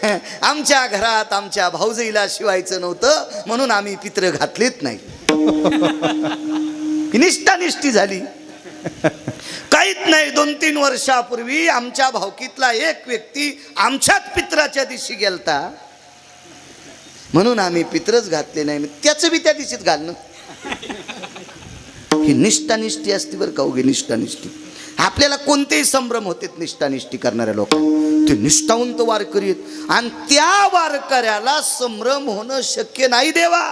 आमच्या घरात आमच्या भाऊजाईला शिवायचं नव्हतं म्हणून आम्ही पित्र घातलीत नाही. निष्ठानिष्ठी झाली. काहीच नाही. 2-3 वर्षापूर्वी आमच्या भावकीतला एक व्यक्ती आमच्याच पित्राच्या दिवशी गेलता म्हणून आम्ही पित्रच घातले नाही. त्याचं बी त्या दिवशीच घालणं ही निष्ठानिष्ठी असते बरं का. उगी निष्ठानिष्ठी आपल्याला कोणतेही संभ्रम होते निष्ठानिष्ठी करणाऱ्या लोकांना. ते निष्ठावंत वारकरी आहेत आणि त्या वारकऱ्याला संभ्रम होणं शक्य नाही देवा.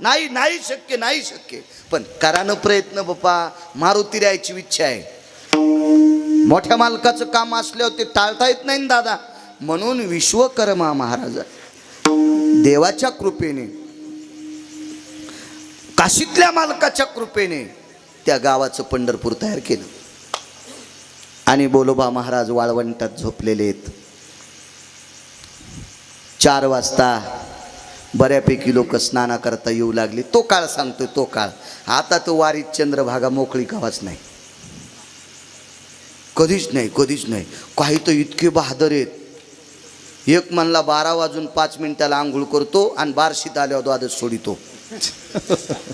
नाही नाही शक्य नाही शक्य पण करानं प्रयत्न बापा. मारुती रायाची इच्छा आहे. मोठ्या मालकाचं काम असल्यावर ते टाळता येत नाही दादा. म्हणून विश्वकर्मा महाराज देवाच्या कृपेने काशीतल्या मालकाच्या कृपेने त्या गावाचं पंढरपूर तयार केलं. आणि बोलोबा महाराज वाळवंटात झोपलेले आहेत. 4 वाजता बऱ्यापैकी लोक स्नाना करता येऊ लागले. तो काळ सांगतोय तो काळ. आता तो वारीत चंद्रभागा मोकळी गावाच नाही कधीच नाही कधीच नाही. काही तर इतके बहादर आहेत. एक म्हणला 12:05 आंघोळ करतो आणि बारशीत आल्यावर द्वादश सोडितो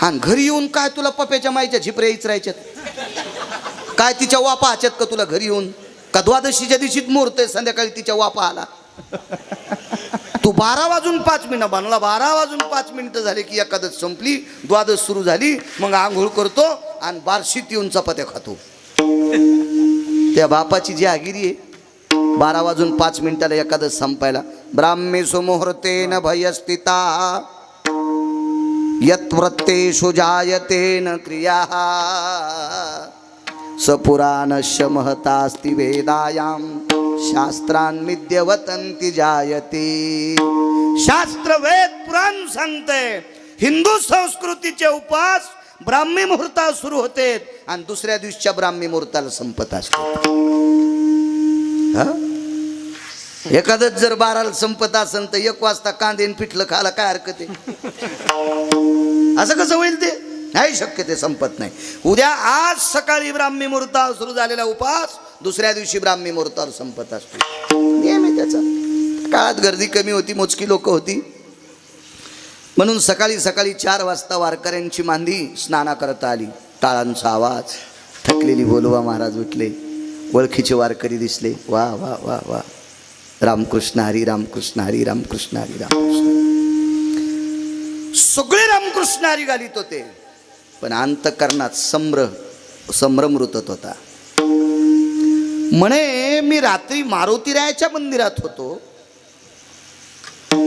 आणि घरी येऊन काय तुला पप्याच्या माईच्या झिपऱ्या इचरायच्यात काय तिच्या वापा हाच्यात का तुला घरी येऊन का द्वादशीच्या दिवशीच मुहूर्त आहे संध्याकाळी तिच्या वापा आला. तू 12:05 बनला. 12:05 झाले की एकादश संपली द्वादश सुरू झाली. मग आंघोळ करतो आणि बार्शीत येऊन चपात्या खातो. त्या बापाची जी आगिरी आहे. 12:05 एकादश संपायला. ब्राह्मी सुमुहूर्तेन भयस्थिता यत्व्रतेषु जायतेन क्रिया सपुराणस्य महतास्ति वेदायां शास्त्रान् विद्यवतन्ति जायते. शास्त्र वेद पुराण सांगते हिंदू संस्कृतीचे उपास ब्राह्मी मुहूर्ताला सुरू होते आणि दुसऱ्या दिवशीच्या ब्राह्मी मुहूर्ताला संपत असते. एखादच जर 12ला संपत असेल तर 1 वाजता कांदेन पिठलं खायला काय हरकत आहे? असं कसं होईल? ते नाही शक्य, ते संपत नाही. उद्या आज सकाळी ब्राह्मी मुहूर्तावर सुरू झालेला उपास दुसऱ्या दिवशी ब्राह्मी मुहूर्तावर संपत असतो. नियम आहे त्याचा. काळात गर्दी कमी होती, मोजकी लोक होती, म्हणून सकाळी 4 वाजता वारकऱ्यांची मांदी स्नाना करता आली. टाळांचा आवाज, थकलेली बोलवा महाराज उठले. ओळखीचे वारकरी दिसले. वा वा वा वा, रामकृष्ण हरी रामकृष्ण हरी रामकृष्ण हरी रामकृष्ण. सगळे रामकृष्ण हरी घालीत होते, पण अंतकरणात संभ्रम रुतत होता. म्हणे मी रात्री मारुतीरायाच्या मंदिरात होतो,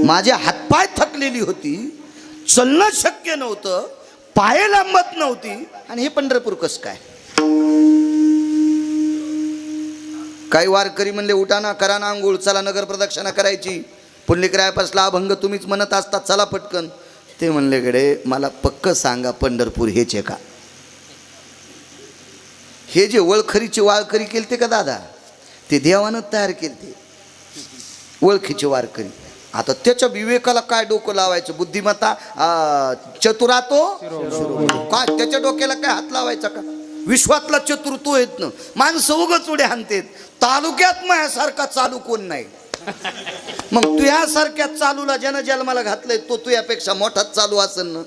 माझे हातपाय थकलेली होती, चलणं शक्य नव्हतं, पाय लांबत नव्हती, आणि हे पंढरपूर कसं काय? काही वारकरी म्हणले उठा ना, करा ना आंघोळ, चला नगर प्रदक्षिणा करायची, पुंडलिकरायापासला अभंग तुम्हीच म्हणत असतात, चला पटकन. ते म्हणले गडे मला पक्क सांगा पंढरपूर हेच आहे का? हे जे वळखरीचे वारकरी केलते का दादा, ते देवानं तयार केलते ओळखीचे वारकरी. आता त्याच्या विवेकाला काय डोकं लावायचं? बुद्धिमत्ता चतुरातो काय त्याच्या डोक्याला काय हात लावायचा का? विश्वातला चतुर तो येत ना. माणसं उगच उड्या हाणतेत. तालुक्यात माझ्यासारखा चालू कोण नाही. मग तुझ्यासारख्या चालूला जनजन्माला घातलंय तो तुझ्यापेक्षा मोठाच चालू असेल ना,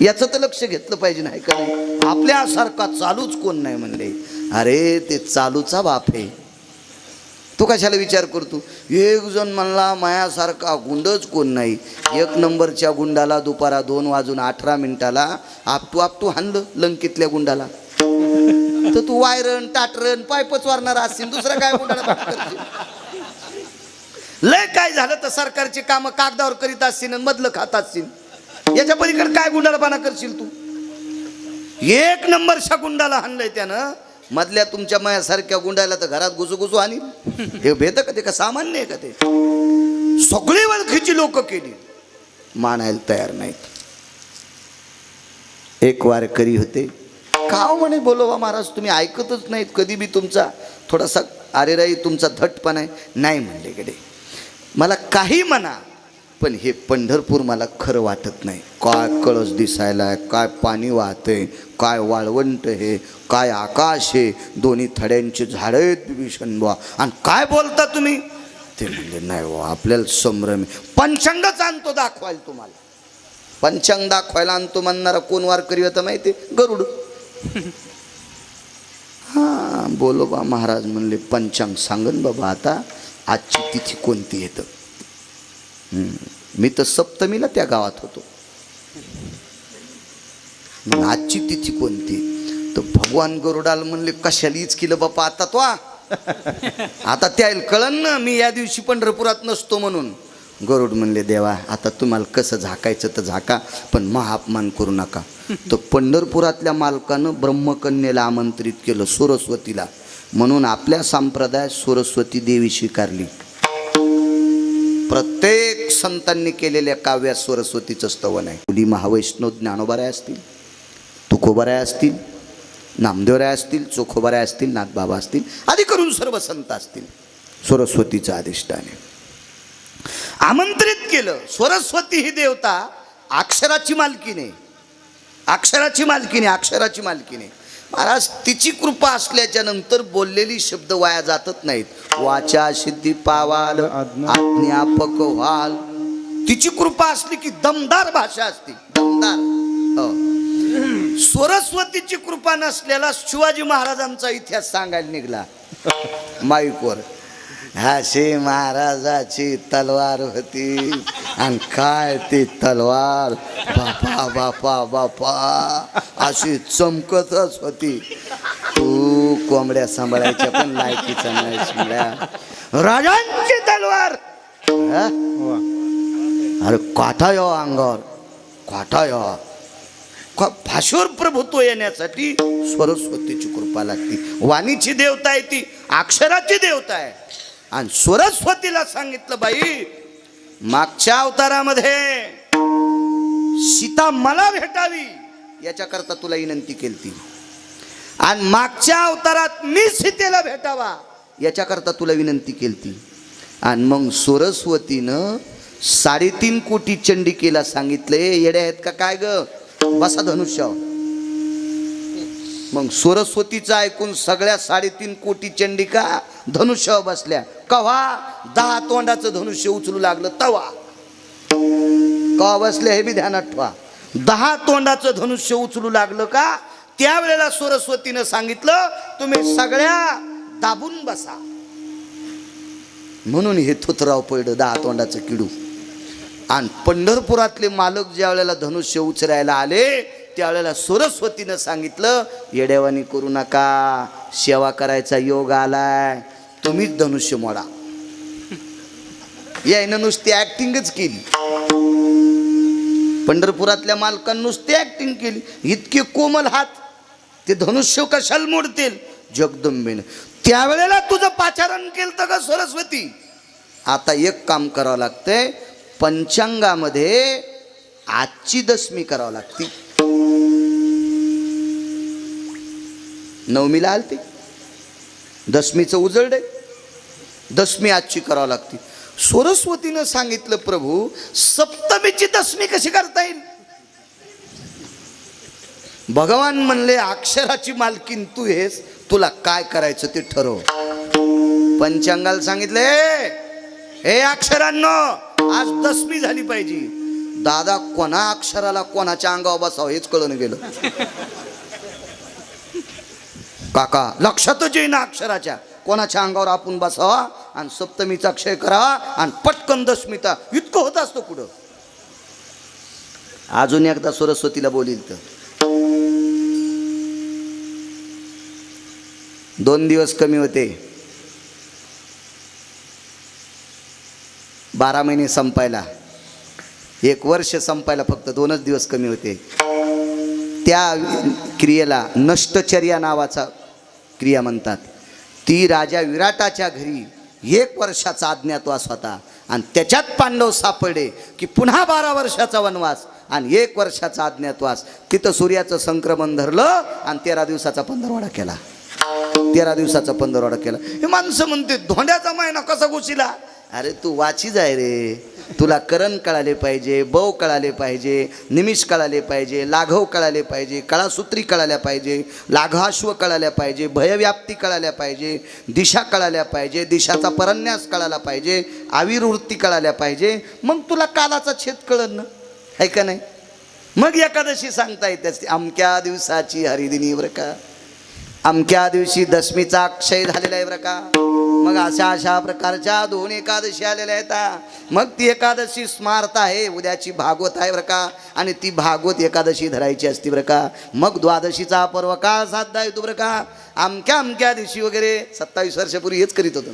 याचं तर लक्ष घेतलं पाहिजे. नाही का? आपल्यासारखा चालूच कोण नाही म्हणले. अरे ते चालूचा बाप आहे. तू कशाला विचार करतो? एक जण म्हणला मायासारखा गुंडच कोण नाही. 1 नंबरच्या गुंडाला दुपारा 2:18 आपटू हाणलं लंकेतल्या गुंडाला. तर तू वायरण टाटरण पायपच वारणार असतील, दुसरा काय गुंडाला पाठ करशील? लय काय झालं तर सरकारची कामं कागदावर करीत असतील आणि मधलं खात असतील. याच्या पलीकडे काय गुंडाळपणा करशील तू? 1 नंबरच्या गुंडाला हाणलंय त्यानं, मधल्या तुमच्या मायासारख्या गुंडाला तर घरात घुसू आणि हे भेद का? ते का सामान्य आहे का? ते सगळी ओळखीची लोक केली, मानायला तयार नाहीत. एक वारकरी होते, का म्हणे बोलोबा महाराज तुम्ही ऐकतच नाहीत कधी बी, तुमचा थोडासा अरेराई तुमचा धटपणा आहे. नाही म्हणले गडे, मला काही म्हणा पण हे पंढरपूर मला खरं वाटत नाही. काय कळस दिसायला, काय पाणी वाहतंय, काय वाळवंट हे, काय आकाश आहे, दोन्ही थड्यांची झाडं आहेत भीषण बा, आणि काय बोलता तुम्ही? ते म्हणजे नाही हो आपल्याला संभ्रम. पंचांगच आणतो दाखवायला तुम्हाला. पंचांग दाखवायला आणतो म्हणणारा कोण वारकरी होता माहिती? गरुड. हां बोलोबा महाराज म्हणले पंचांग सांगन बाबा, आता आजची तिथी कोणती येतं? मी तर सप्तमीला त्या गावात होतो. मग आजची तिथी कोणती? तर भगवान गरुडाला म्हणले कशालीच केलं बापा आता तो आता त्याला कळन ना मी या दिवशी पंढरपुरात नसतो म्हणून. गरुड म्हणले देवा आता तुम्हाला कसं झाकायचं तर झाका, पण महाअपमान करू नका. तर पंढरपुरातल्या मालकानं ब्रह्मकन्येला आमंत्रित केलं, सरस्वतीला, म्हणून आपल्या संप्रदायात सरस्वती देवी स्वीकारली. प्रत्येक संतांनी केलेल्या काव्यात सरस्वतीचं स्तवन आहे. मुली महावैष्णव ज्ञानोबाराय असतील, तुकोबाराय असतील, नामदेवराय असतील, चोखोबाराय असतील, नाथबाबा असतील, आदी करून सर्व संत असतील, सरस्वतीचं अधिष्ठान आहे. आमंत्रित केलं. सरस्वती ही देवता अक्षराची मालकीने, अक्षराची मालकीने, अक्षराची मालकीने. महाराज तिची कृपा असल्याच्या नंतर बोललेली शब्द वाया जातच नाहीत. वाचा सिद्धी पावाल, आज्ञापक व्हाल. तिची कृपा असली की दमदार भाषा असते, दमदार. सरस्वतीची कृपा नसलेला शिवाजी महाराजांचा इतिहास सांगायला निघाला माईकवर. हाशे महाराजाची तलवार होती आणि काय ती तलवार, बापा बापा बापा अशी चमकतच होती. तू कोंबड्या सांभाळायच्या पण लायकीचा नाही शिंगड्या. राजांची तलवार. हा? वा. अरे काटा यो अंगावर, काटा यो. भाषेवर प्रभुत्व येण्यासाठी सरस्वतीची कृपा लागते. वाणीची देवता आहे ती, अक्षराची देवता आहे. आणि सरस्वतीला सांगितलं, बाई मागच्या अवतारामध्ये सीता मला भेटावी याच्याकरता तुला विनंती केली, आणि मागच्या अवतारात मी सीतेला भेटावा याच्याकरता तुला विनंती केली. आणि मग सरस्वतीनं 3.5 कोटी चंडिकेला सांगितले, येड्या आहेत का काय ग, बसा धनुष्यावर. मग सरस्वतीचं ऐकून सगळ्या 3.5 कोटी चंडिका धनुष्यावर बसल्या. कव्हा 10 तोंडाचं धनुष्य उचलू लागलं तवा. कव्हा बसले हे बी ध्यानात ठेवा. 10 तोंडाचं धनुष्य उचलू लागलं का, त्यावेळेला सरस्वतीनं सांगितलं, तुम्ही सगळ्या दाबून बसा. म्हणून हे थुतराव पडलं 10 तोंडाचं किडू. आणि पंढरपुरातले मालक ज्या वेळेला धनुष्य उचलायला आले, त्यावेळेला सरस्वतीनं सांगितलं, येड्यावानी करू नका, सेवा करायचा योग आलाय, तुम्हीच धनुष्य मोडा. यायनं नुसती ऍक्टिंगच केली. पंढरपुरातल्या मालकांनी नुसती ऍक्टिंग केली. इतके कोमल हात, ते धनुष्य कशाला मोडतील. जगदंबेनं त्यावेळेला तुझं पाचारण केलं का सरस्वती. आता एक काम करावं लागतंय, पंचांगामध्ये आजची दशमी करावं लागते. नवमीला आलती, दशमीचं उजळडे, दशमी आजची करावं लागते. सरस्वतीनं सांगितलं, प्रभू सप्तमीची दशमी कशी करता येईल. भगवान म्हणले, अक्षराची मालकीन तू आहेस, तुला काय करायचं ते ठरव. पंचांगाला सांगितले, हे अक्षरांनो आज दशमी झाली पाहिजे. दादा कोणा अक्षराला कोणाच्या अंगावर बसावं हेच कळून गेलं. काका लक्षातच येईना अक्षराच्या कोणाच्या अंगावर आपण बसावा आणि सप्तमीचा क्षय करावा आणि पटकन दशमीचा. इतकं होत असतो कुठं. अजून एकदा सरस्वतीला बोलील तर 2 दिवस कमी होते, 12 महिने संपायला, 1 वर्ष संपायला फक्त 2च दिवस कमी होते. त्या क्रियेला नष्टचर्या नावाचा क्रिया म्हणतात. ती राजा विराटाच्या घरी 1 वर्षाचा अज्ञातवास होता आणि त्याच्यात पांडव सापडले की पुन्हा 12 वर्षाचा वनवास आणि 1 वर्षाचा अज्ञातवास. तिथं सूर्याचं संक्रमण धरलं आणि 13 दिवसाचा पंधरवाडा केला. 13 दिवसाचा पंधरवाडा केला. हे माणसं म्हणते धोंड्याचा महिना कसा घुसीला. अरे तू वाचीच आहे रे, तुला करण कळाले पाहिजे, बव कळाले पाहिजे, निमिष कळाले पाहिजे, लाघव कळाले पाहिजे, कळासूत्री कळाल्या पाहिजे, लाघाश्व कळाल्या पाहिजे, भयव्याप्ती कळाल्या पाहिजे, दिशा कळाल्या पाहिजे, दिशाचा परन्यास कळाला पाहिजे, आविर्वृत्ती कळाल्या पाहिजे. मग तुला कालाचा छेद कळत ना, आहे का नाही. मग एकादशी सांगता येते, अमक्या दिवसाची हरिदिनी बरं का, अमक्या दिवशी दशमीचा क्षय झालेला आहे बरं का. मग अशा प्रकारच्या 2 एकादशी आलेल्या आहेत. मग ती एकादशी स्मार्त आहे, उद्याची भागवत आहे बरं का, आणि ती भागवत एकादशी धरायची असती बरं का. मग द्वादशीचा पर्व काळ साध्य येतो बरं का. अमक्या दिवशी वगैरे 27 वर्षापूर्वी हेच करीत होतो.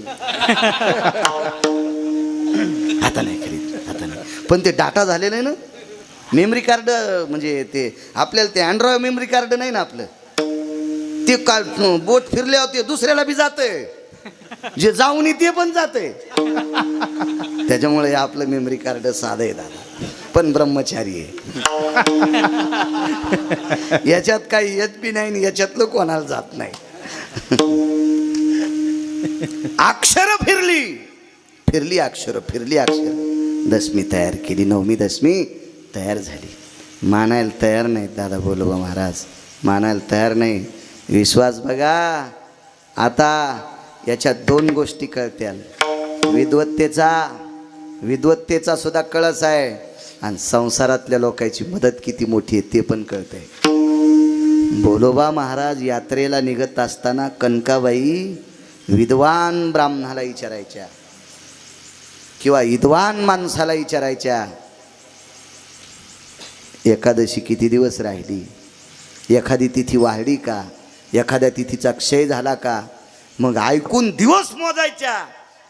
आता नाही करीत, आता नाही. पण ते डाटा झालेलं आहे ना, मेमरी कार्ड, म्हणजे ते आपल्याला ते अँड्रॉइड मेमरी कार्ड नाही ना आपलं, ते बोट फिरल्यावर ते दुसऱ्याला बी जातंय, जे जाऊन ते पण जाते. त्याच्यामुळे आपलं मेमरी कार्ड साधं आहे दादा, पण ब्रह्मचारी आहे. याच्यात काही येत बी नाही, याच्यातलं कोणाला जात नाही. अक्षर फिरली अक्षर. दशमी तयार केली, नवमी दशमी तयार झाली. मानायला तयार नाही दादा बोलोबा महाराज, मानायला तयार नाही. विश्वास बघा. आता याच्यात 2 गोष्टी कळत्याल. विद्वत्तेचा सुद्धा कळस आहे आणि संसारातल्या लोकांची मदत किती मोठी आहे ते पण कळतंय. बोलोबा महाराज यात्रेला निघत असताना कनकाबाई विद्वान ब्राह्मणाला विचारायच्या किंवा विद्वान माणसाला विचारायच्या, एकादशी किती दिवस राहिली, एखादी तिथी वाढली का, एखाद्या तिथीचा क्षय झाला का, मग ऐकून दिवस मोजायच्या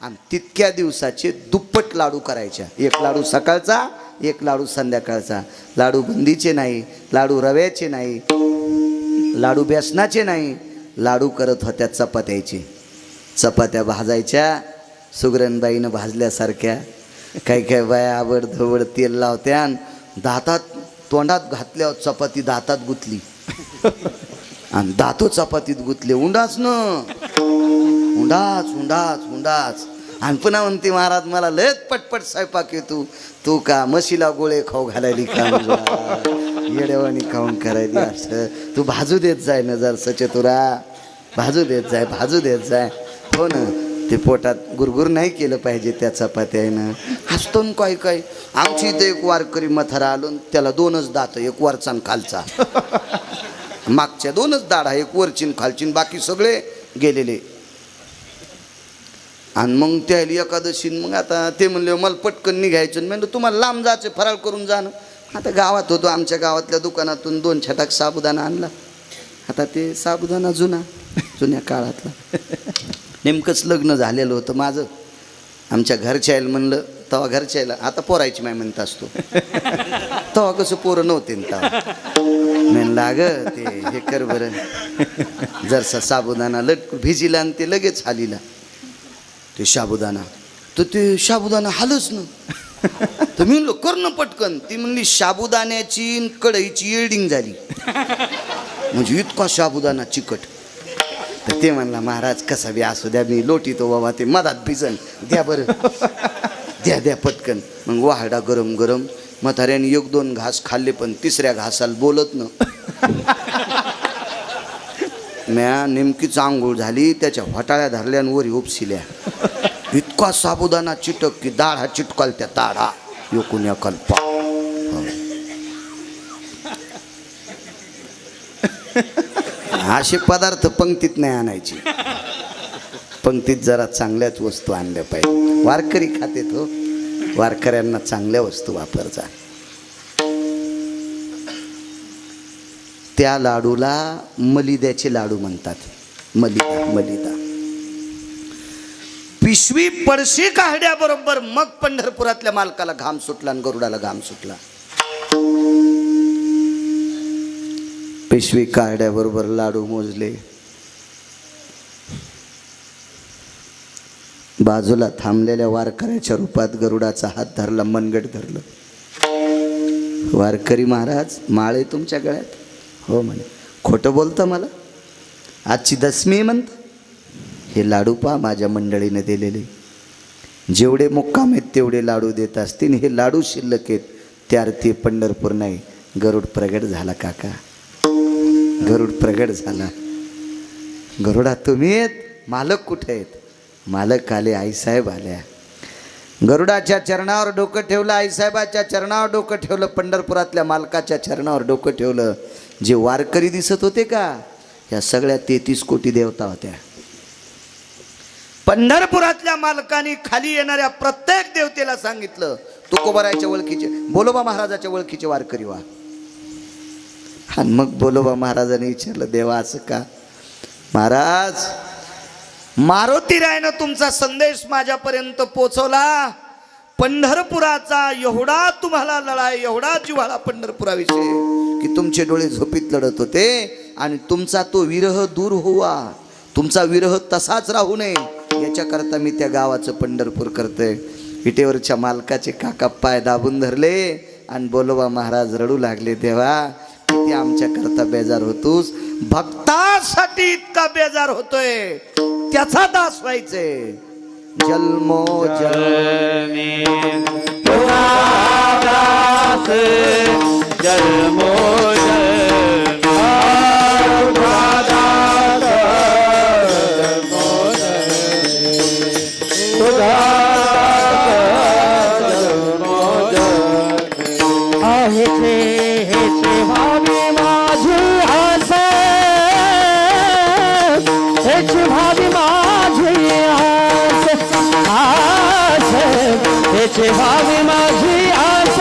आणि तितक्या दिवसाचे दुप्पट लाडू करायच्या. एक लाडू सकाळचा, एक लाडू संध्याकाळचा. लाडू बुंदीचे नाही, लाडू रव्याचे नाही, लाडू बेसनाचे नाही, लाडू करत होत्या चपात्याचे. चपात्या भाजायच्या सुगरणबाईनं भाजल्यासारख्या. काही काही बाया आवड धवड तेल लावत्या आणि दातात तोंडात घातल्यावर चपाती दातात गुतली आणि दातो चपातीत गुतले. उंडाच न उंडाच उंडाच उंडाच. आणि पुन्हा म्हणते महाराज मला लयच पटपट स्वयंपाक येतो. तू का म्हशीला गोळे खाऊ घालायली का, येडेवाणी खाऊन करायली असं. तू भाजू देत जाय न जर सचतुरा, भाजू देत जाय, भाजू देत जाय. हो ना, ते पोटात गुरगुर नाही केलं पाहिजे त्या चपात्यानं. हसतो काय काय. आमची इथे एक वारकरी मथारा आलो, त्याला 2च दात, एक वरचा आणि खालचा. मागच्या 2च दाढा, एक वरचीन खालचीन, बाकी सगळे गेलेले. आणि मग त्याला एकादशी, मग आता ते म्हणले मला पटकन निघायचं. म्हणलं तुम्हाला लांब जायचं, फराळ करून जाणं. आता गावात होतो, आमच्या गावातल्या दुकानातून 2 छटाक साबुदाणा आणला. आता ते साबुदाणा जुन्या काळातला. नेमकंच लग्न झालेलं होतं माझं. आमच्या घरच्या आईला म्हणलं, तेव्हा घरच्या आईला, आता पोरायची माय म्हणत असतो, तेव्हा कसं पोरं नव्हते ना तेव्हा. म्हणलं अगं ते हे कर बरं, जरसा साबुदाणा लटकून भिजीला आणि ते लगेच हालीला ते साबुदाणा. तर ते साबुदाणा हालच ना. तर मी म्हणलो कर ना पटकन. ती म्हणली साबुदाण्याची कढईची एल्डिंग झाली, म्हणजे इतका साबुदाणा चिकट. तर ते म्हणला महाराज कसा बी असू द्या, मी लोटीतो बाबा, ते मधात भिजन, द्या बरं, द्या द्या पटकन. मग वाहडा गरम गरम. म्हाताऱ्याने 1-2 घास खाल्ले, पण 3ऱ्या घासाला बोलत न. म्या नेमकीच आंघोळ झाली, त्याच्या होटाळ्या धरल्या वरी उपसिल्या. इतका साबुदाणा चिटक की दाढा चिटकाल त्या दाढा योकून या कल्पा. असे पदार्थ पंक्तीत नाही आणायचे. पंक्तीत जरा चांगल्याच वस्तू आणल्या पाहिजे. वारकरी खाते तो, वारकऱ्यांना चांगल्या वस्तू वापरचा. त्या लाडूला मलिद्याचे लाडू म्हणतात. मलिदा. पिशवी पडशी काढल्याबरोबर मग पंढरपुरातल्या मालकाला घाम सुटला आणि गरुडाला घाम सुटला. पिशवी काढल्याबरोबर लाडू मोजले. बाजूला थांबलेल्या वारकऱ्याच्या रूपात गरुडाचा हात धरला, मनगट धरलं. वारकरी महाराज, माळे तुमच्या गळ्यात? हो म्हणे. खोटं बोलतं मला? आजची 10मी म्हणतं. हे लाडू पहा माझ्या मंडळीने दिलेले. जेवढे मुक्काम आहेत तेवढे लाडू देत असतील. हे लाडू शिल्लक आहेत, त्यार्थी पंढरपूर नाही. गरुड प्रगट झाला काका, गरुड प्रगट झाला. गरुडा तुम्ही आहेत, मालक कुठे आहेत? मालक आले, आईसाहेब आल्या. गरुडाच्या चरणावर डोकं ठेवलं, आईसाहेबाच्या चरणावर डोकं ठेवलं, पंढरपुरातल्या मालकाच्या चरणावर डोकं ठेवलं. जे वारकरी दिसत होते का, या सगळ्या 33 कोटी देवता होत्या. पंढरपुरातल्या मालकाने खाली येणाऱ्या प्रत्येक देवतेला सांगितलं, तुकोबारायच्या ओळखीचे, बोलोबा महाराजाच्या ओळखीचे वारकरी व्हा. आणि मग बोलोबा महाराजांनी विचारलं, देवा असं का? महाराज, मारुतीरायनं तुमचा संदेश माझ्यापर्यंत पोचवला. पंढरपुराचा एवढा तुम्हाला लढाई, एवढा जिव्हाळा पंढरपुराविषयी की तुमचे डोळे झोपीत लढत होते. आणि तुमचा तो विरह दूर होवा, तुमचा विरह तसाच राहू नये, याच्याकरता मी त्या गावाचं पंढरपूर करतोय. विटेवरच्या मालकाचे काका पाय दाबून धरले आणि बोलोबा महाराज रडू लागले, देवा किती आमच्याकरता बेजार होतोस. भक्तासाठी इतका बेजार होतोय, त्याचा दास व्हायचे. जन्मो जन्मी दास, जन्मो भावी माझी आस,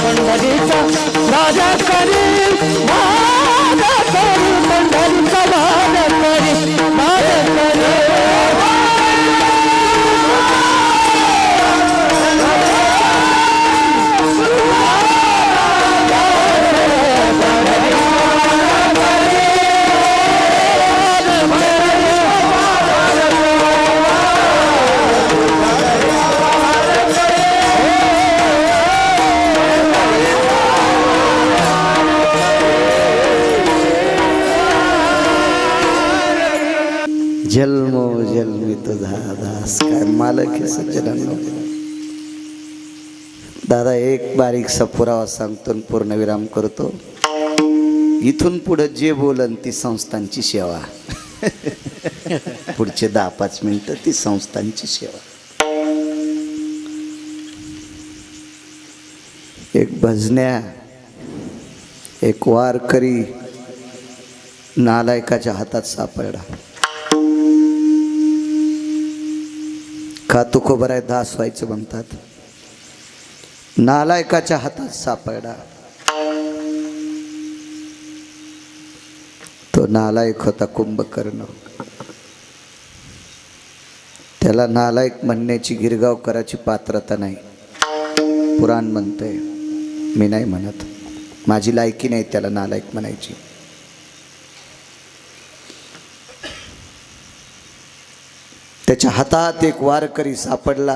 पंढरीचा राजा करी माझा करी पंढरीचा राजा करी माझा करी जन्मो जन्मी तुझा दास काय मालक आहे सज्जनांनो. दादा एक बारीकसा पुरावा सांगतो आणि पूर्णविराम करतो. इथून पुढे जे बोलन ती संस्थांची सेवा. पुढचे 10-5 मिनिटं ती संस्थांची सेवा. एक भजन्या एक वारकरी नालायकाच्या हातात सापडला. का तुकोबर आहे दास व्हायचं म्हणतात. नालायकाच्या हातात सापडला. तो नालायक होता कुंभकर्ण. त्याला नालायक म्हणण्याची गिरगावकराची पात्रता नाही. पुराण म्हणतंय, मी नाही म्हणत. माझी लायकी नाही त्याला नालायक म्हणायची. त्याच्या हातात एक वारकरी सापडला.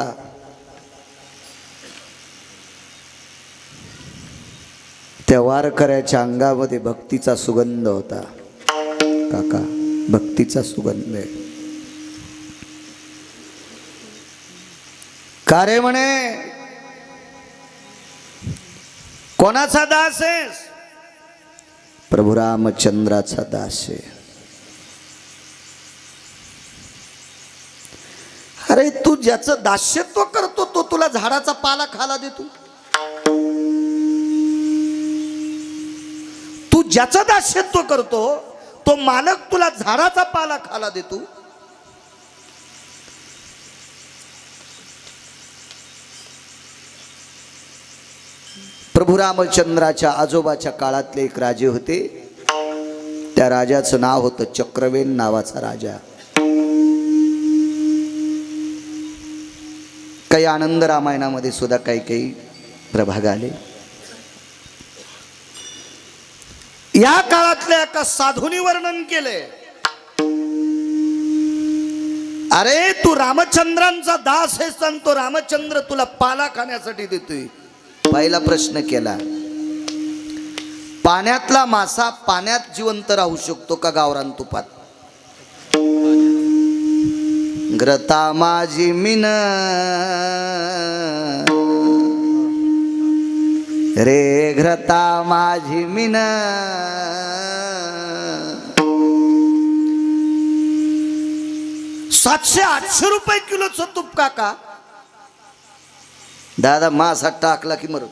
त्या वारकऱ्याच्या अंगामध्ये भक्तीचा सुगंध होता. काका, भक्तीचा सुगंध आहे. का रे म्हणे, कोणाचा दास आहेस? प्रभू रामचंद्राचा दास आहे. अरे तू ज्याचं दास्यत्व करतो तो तुला झाडाचा पाला खायला देतो. तू ज्याचं दास्यत्व करतो तो मालक तुला झाडाचा पाला खायला देतो. प्रभू रामचंद्राच्या आजोबाच्या काळातले एक राजे होते. त्या राजाचं नाव होतं चक्रवेन नावाचा राजा. काही आनंद रामायणामध्ये सुद्धा काही प्रभाग आले. या काळातल्या एका साधूनी वर्णन केले. अरे तू रामचंद्रांचा दास आहेस आणि तो रामचंद्र तुला पाला खाण्यासाठी देतोय. पहिला प्रश्न केला, पाण्यातला मासा पाण्यात जिवंत राहू शकतो का गावरान तुपात? घ्रता माझी मिन रे, घ्रता माझी मिन. 700-800 रुपये किलोचं तूप काका. दादा मासा टाकला की मर,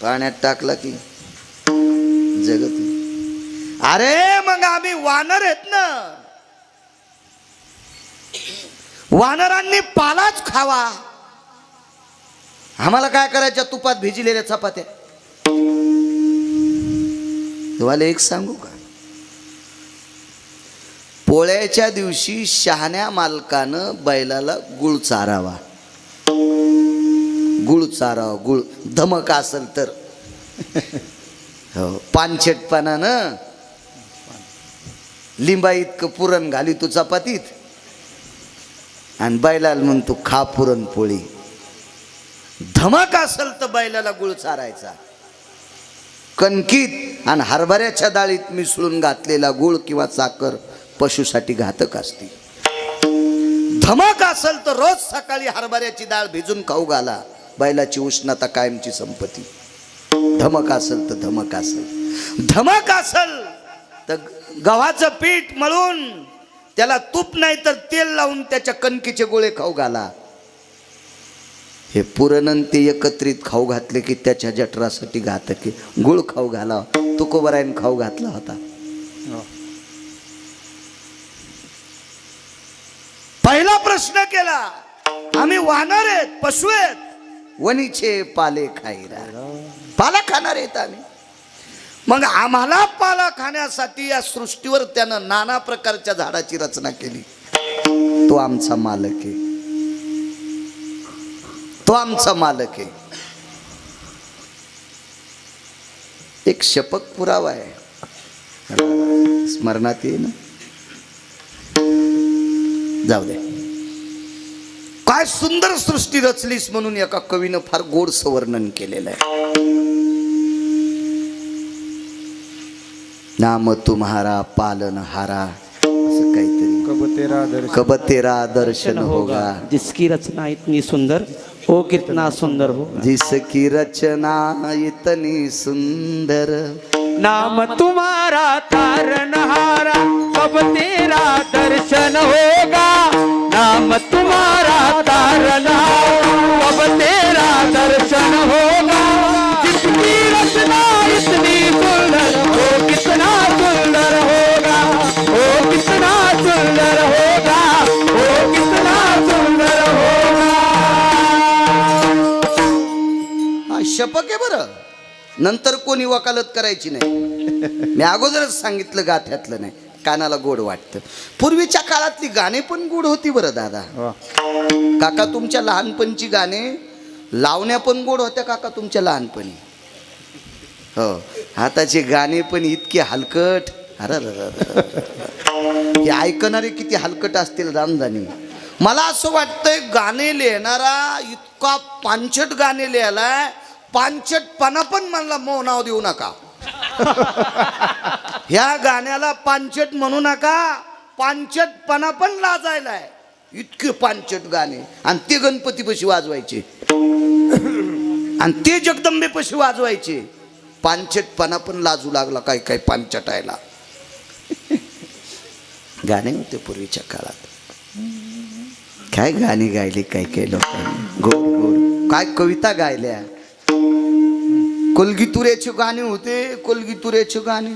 पाण्यात टाकला की जगत. अरे मग आम्ही वानर आहेत ना, वानरांनी पालाच खावा. आम्हाला काय करायच्या तुपात भिजलेल्या चपात्या? तुम्हाला एक सांगू का, पोळ्याच्या दिवशी शहाण्या मालकानं बैलाला गुळ चारावा. गुळ चारावा, गुळ धमक असेल तर. हो, पानछेटपणानं लिंबा इतकं पुरण घाली तू चपातीत आणि बैलाला म्हणतो खा पुरणपोळी. धमक असेल तर बैलाला गुळ चारायचा. कणकीत आणि हरभऱ्याच्या डाळीत मिसळून घातलेला गुळ किंवा साखर पशुसाठी घातक असते. धमक असेल तर रोज सकाळी हरभऱ्याची डाळ भिजून खाऊ घाला. बैलाची उष्णता कायमची संपत्ती. धमक असेल तर धमक असेल. धमक असेल तर गव्हाचं पीठ मळून त्याला तूप नाही तर तेल लावून त्याच्या कणकीचे गोळे खाऊ घाला. हे पुरण ते एकत्रित खाऊ घातले की त्याच्या जठरासाठी घातक. गुळ खाऊ घाला. तुकोबरायन खाऊ घातला होता. पहिला प्रश्न केला, आम्ही वानर आहेत, पशु आहेत, वनीचे पाले खाईरा. पाला खाणार आहेत आम्ही. मग आम्हाला पाला खाण्यासाठी या सृष्टीवर त्यानं नाना प्रकारच्या झाडाची रचना केली. तो आमचा मालक आहे. तो आमचा मालक आहे. एक शपथ पुरावा आहे, स्मरणात येईल ना. जाऊ दे. काय सुंदर सृष्टी रचलीस म्हणून एका कवीनं फार गोडसं वर्णन केलेलं आहे. नाम तुम्हारा पालनहारा असं काहीतरी. कब तेरा दर्शन होगा. जिसकी रचना इतनी सुंदर हो कितना सुंदर हो. जिसकी रचना इतनी सुंदर. नाम तुम्हारा तारनहारा कब तेरा दर्शन होगा. नाम तुम्हारा तारनहारा कब तेरा दर्शन होगा. जिसकी रचना इतनी सुंदर हो कितना सुंदर होगा. हो कितना सुंदर होगा. हो कितना सुंदर होगा. हा शपक आहे बरं. नंतर कोणी वकालत करायची नाही. मी अगोदरच सांगितलं गाठ्यातलं नाही. कानाला गोड वाटतं. पूर्वीच्या काळातली गाणी पण गोड होती बरं दादा. काका तुमच्या लहानपणची गाणे लावण्या पण गोड होत्या काका तुमच्या लहानपणी. हो आताचे गाणे पण इतके हलकट. हे ऐकणारे किती हलकट असतील रामधानी. मला असं वाटतंय गाणे लिहिणारा इतका पांचट गाणे लिहायलाय. पांचटपणा पण मला मो नाव देऊ नका. ह्या गाण्याला पांचट म्हणू नका. पांचटपणा पण लाजायलाय. इतके पांचट गाणे. आणि ते गणपतीपाशी वाजवायचे आणि ते जगदंबेपाशी वाजवायचे. पांचटपणा पण लाजू लागला काय काय पांचटायला. गाणे होते पूर्वीच्या काळात. काय गाणी गायली काय काय लोकांनी. गोड गोड काय कविता गायल्या. कोलगीतुऱ्याचे गाणे होते. कोलगीतुऱ्याचे गाणे.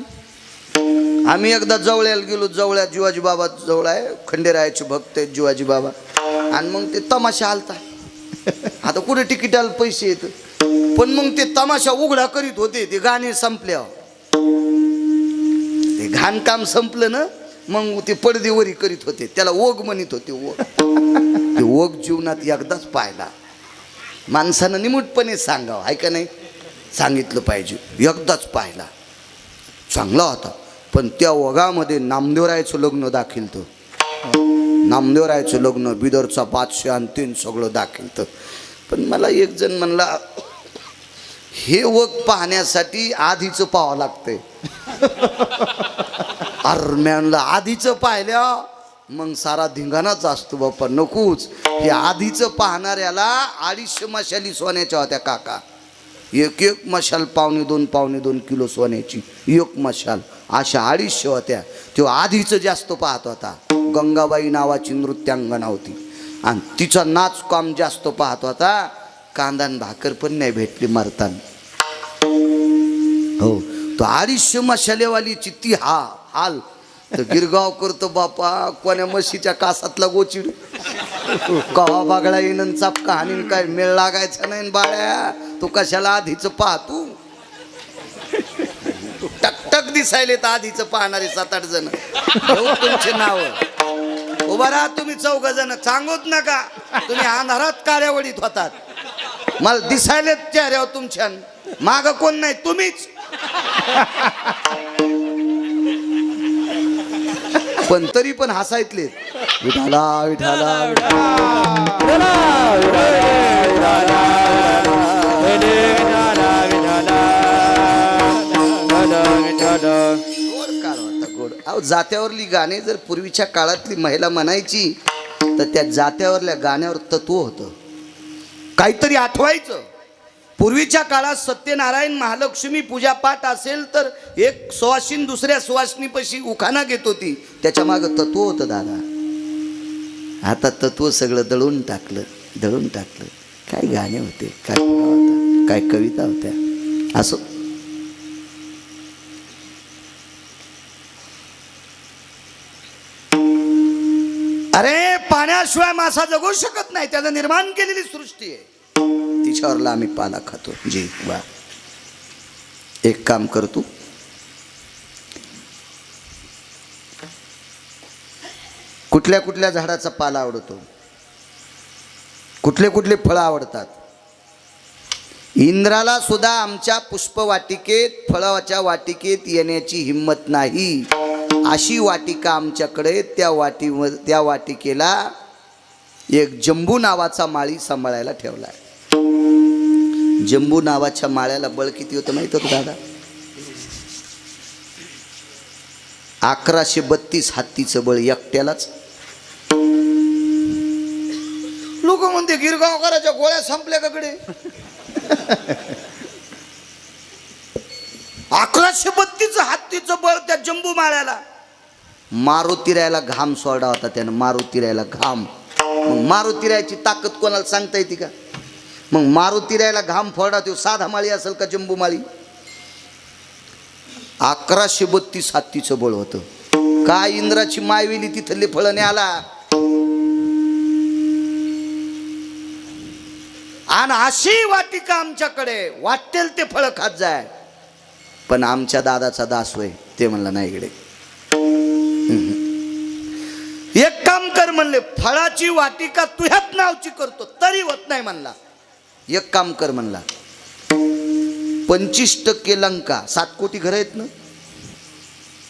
आम्ही एकदा जवळ्याला गेलो. जवळ्यात जीवाजी बाबा जवळ आहे. खंडेरायाचे भक्त आहेत जीवाजी बाबा. आणि मग ते तमाशा आलता. आता कुठे तिकिटाला पैसे येत. पण मग ते तमाशा उघडा करीत होते. ते गाणे संपल्यावर ते घाणकाम संपलं ना. मग ते पडदेवरी करीत होते. त्याला ओघ म्हणत होते. ओघ. ते ओघ जीवनात एकदाच पाहिला. माणसानं निमूटपणे सांगावं आहे का नाही. सांगितलं पाहिजे. एकदाच पाहिला. चांगला होता. पण त्या ओघामध्ये नामदेवरायचं लग्न दाखिलतं. नामदेवरायचं लग्न बिदरचा बादशाह आणि तीन सगळं दाखिलतं. पण मला एक जण म्हणला हे ओघ पाहण्यासाठी आधीचं पाहावं लागतंय. म्हणलं आधीचं पाहिल्या मग सारा धिंगाणाच असतो बाप्पा नकोच. हे आधीचं पाहणाऱ्याला 250 मशाली सोन्याच्या होत्या काका. एक एक मशाल 2.5 किलो सोन्याची एक मशाल. अशा 250 होत्या. तो आधीचं जास्त पाहत होता. गंगाबाई नावाची नृत्यांगना होती आणि तिचा नाच काम जास्त पाहत होता. कांदान भाकर पण नाही भेटली मरताना. हो तो 250 मशालेवालीची ती हाल. तर गिरगाव करतो बापा कोण्या म्हशीच्या कासातला गोचिड. कवा बागळा येईन चापका हानीन काय मेळ लागायचा नाही बाळ्या. तू कशाला आधीच पाहतू. टकटक दिसायले तर आधीच पाहणारे 7-8 जण. तुमचे नाव उभा राहा तुम्ही 4 जण. सांगूच नका तुम्ही अंधारात कार्यावळीत होतात. मला दिसायले चेहऱ्यावर तुमच्या. माग कोण नाही तुम्हीच. पण तरी पण हसायतले. विठाला विठाला गोड काळ होता गोड. अहो जात्यावरली गाणे जर पूर्वीच्या काळातली महिला म्हणायची तर त्या जात्यावरल्या गाण्यावर तत्व होतं. काहीतरी आठवायचं. पूर्वीच्या काळात सत्यनारायण महालक्ष्मी पूजा पाठ असेल तर एक सुवासिनी दुसऱ्या सुवासिनीपाशी उखाणा घेत होती. त्याच्या मागं तत्व होतं दादा. आता तत्व सगळं दळून टाकलं. काय गाणे होते. काय होता. काय कविता होत्या. असं अरे पाण्याशिवाय मासा जगू शकत नाही. त्यानं निर्माण केलेली सृष्टी आहे. त्याच्यावरला आम्ही पाला खातो. जी वा. एक काम कर तू, कुठल्या कुठल्या झाडाचा पाला आवडतो, कुठले कुठले फळं आवडतात? इंद्राला सुद्धा आमच्या पुष्पवाटिकेत, फळाच्या वाटिकेत येण्याची हिम्मत नाही. अशी वाटिका आमच्याकडे, त्या वाटिकेला एक जंबू नावाचा माळी सांभाळायला ठेवलाय. जंबू नावाच्या माळ्याला बळ किती होतं माहित होतं दादा? 1132 हत्तीचं बळ एकट्यालाच. लोक म्हणते गिरगावकराच्या गोळ्या संपल्या काकडे. 1132 हत्तीचं बळ त्या जंबू माळ्याला. मारुतीरायला घाम सोडा होता त्यानं, मारुतीरायला घाम. मग मारुतीरायची ताकद कोणाला सांगता येते का? मग मारुतीरायला घाम फोडा तो साधा माळी असेल का जंबू माळी? 1132 हत्तीचं बळ होतं. काय इंद्राची मायविली तिथले फळणे आला. आणि अशी वाटिका आमच्याकडे, वाटेल ते फळ खात जाय. पण आमच्या दादाचा दास होय, ते म्हणला नाही इकडे. एक काम कर म्हणले, फळाची वाटिका तुझ्याच नावची करतो तरी होत नाही म्हणला. एक काम कर म्हणला, 25% लंका, 7 कोटी घर आहेत ना,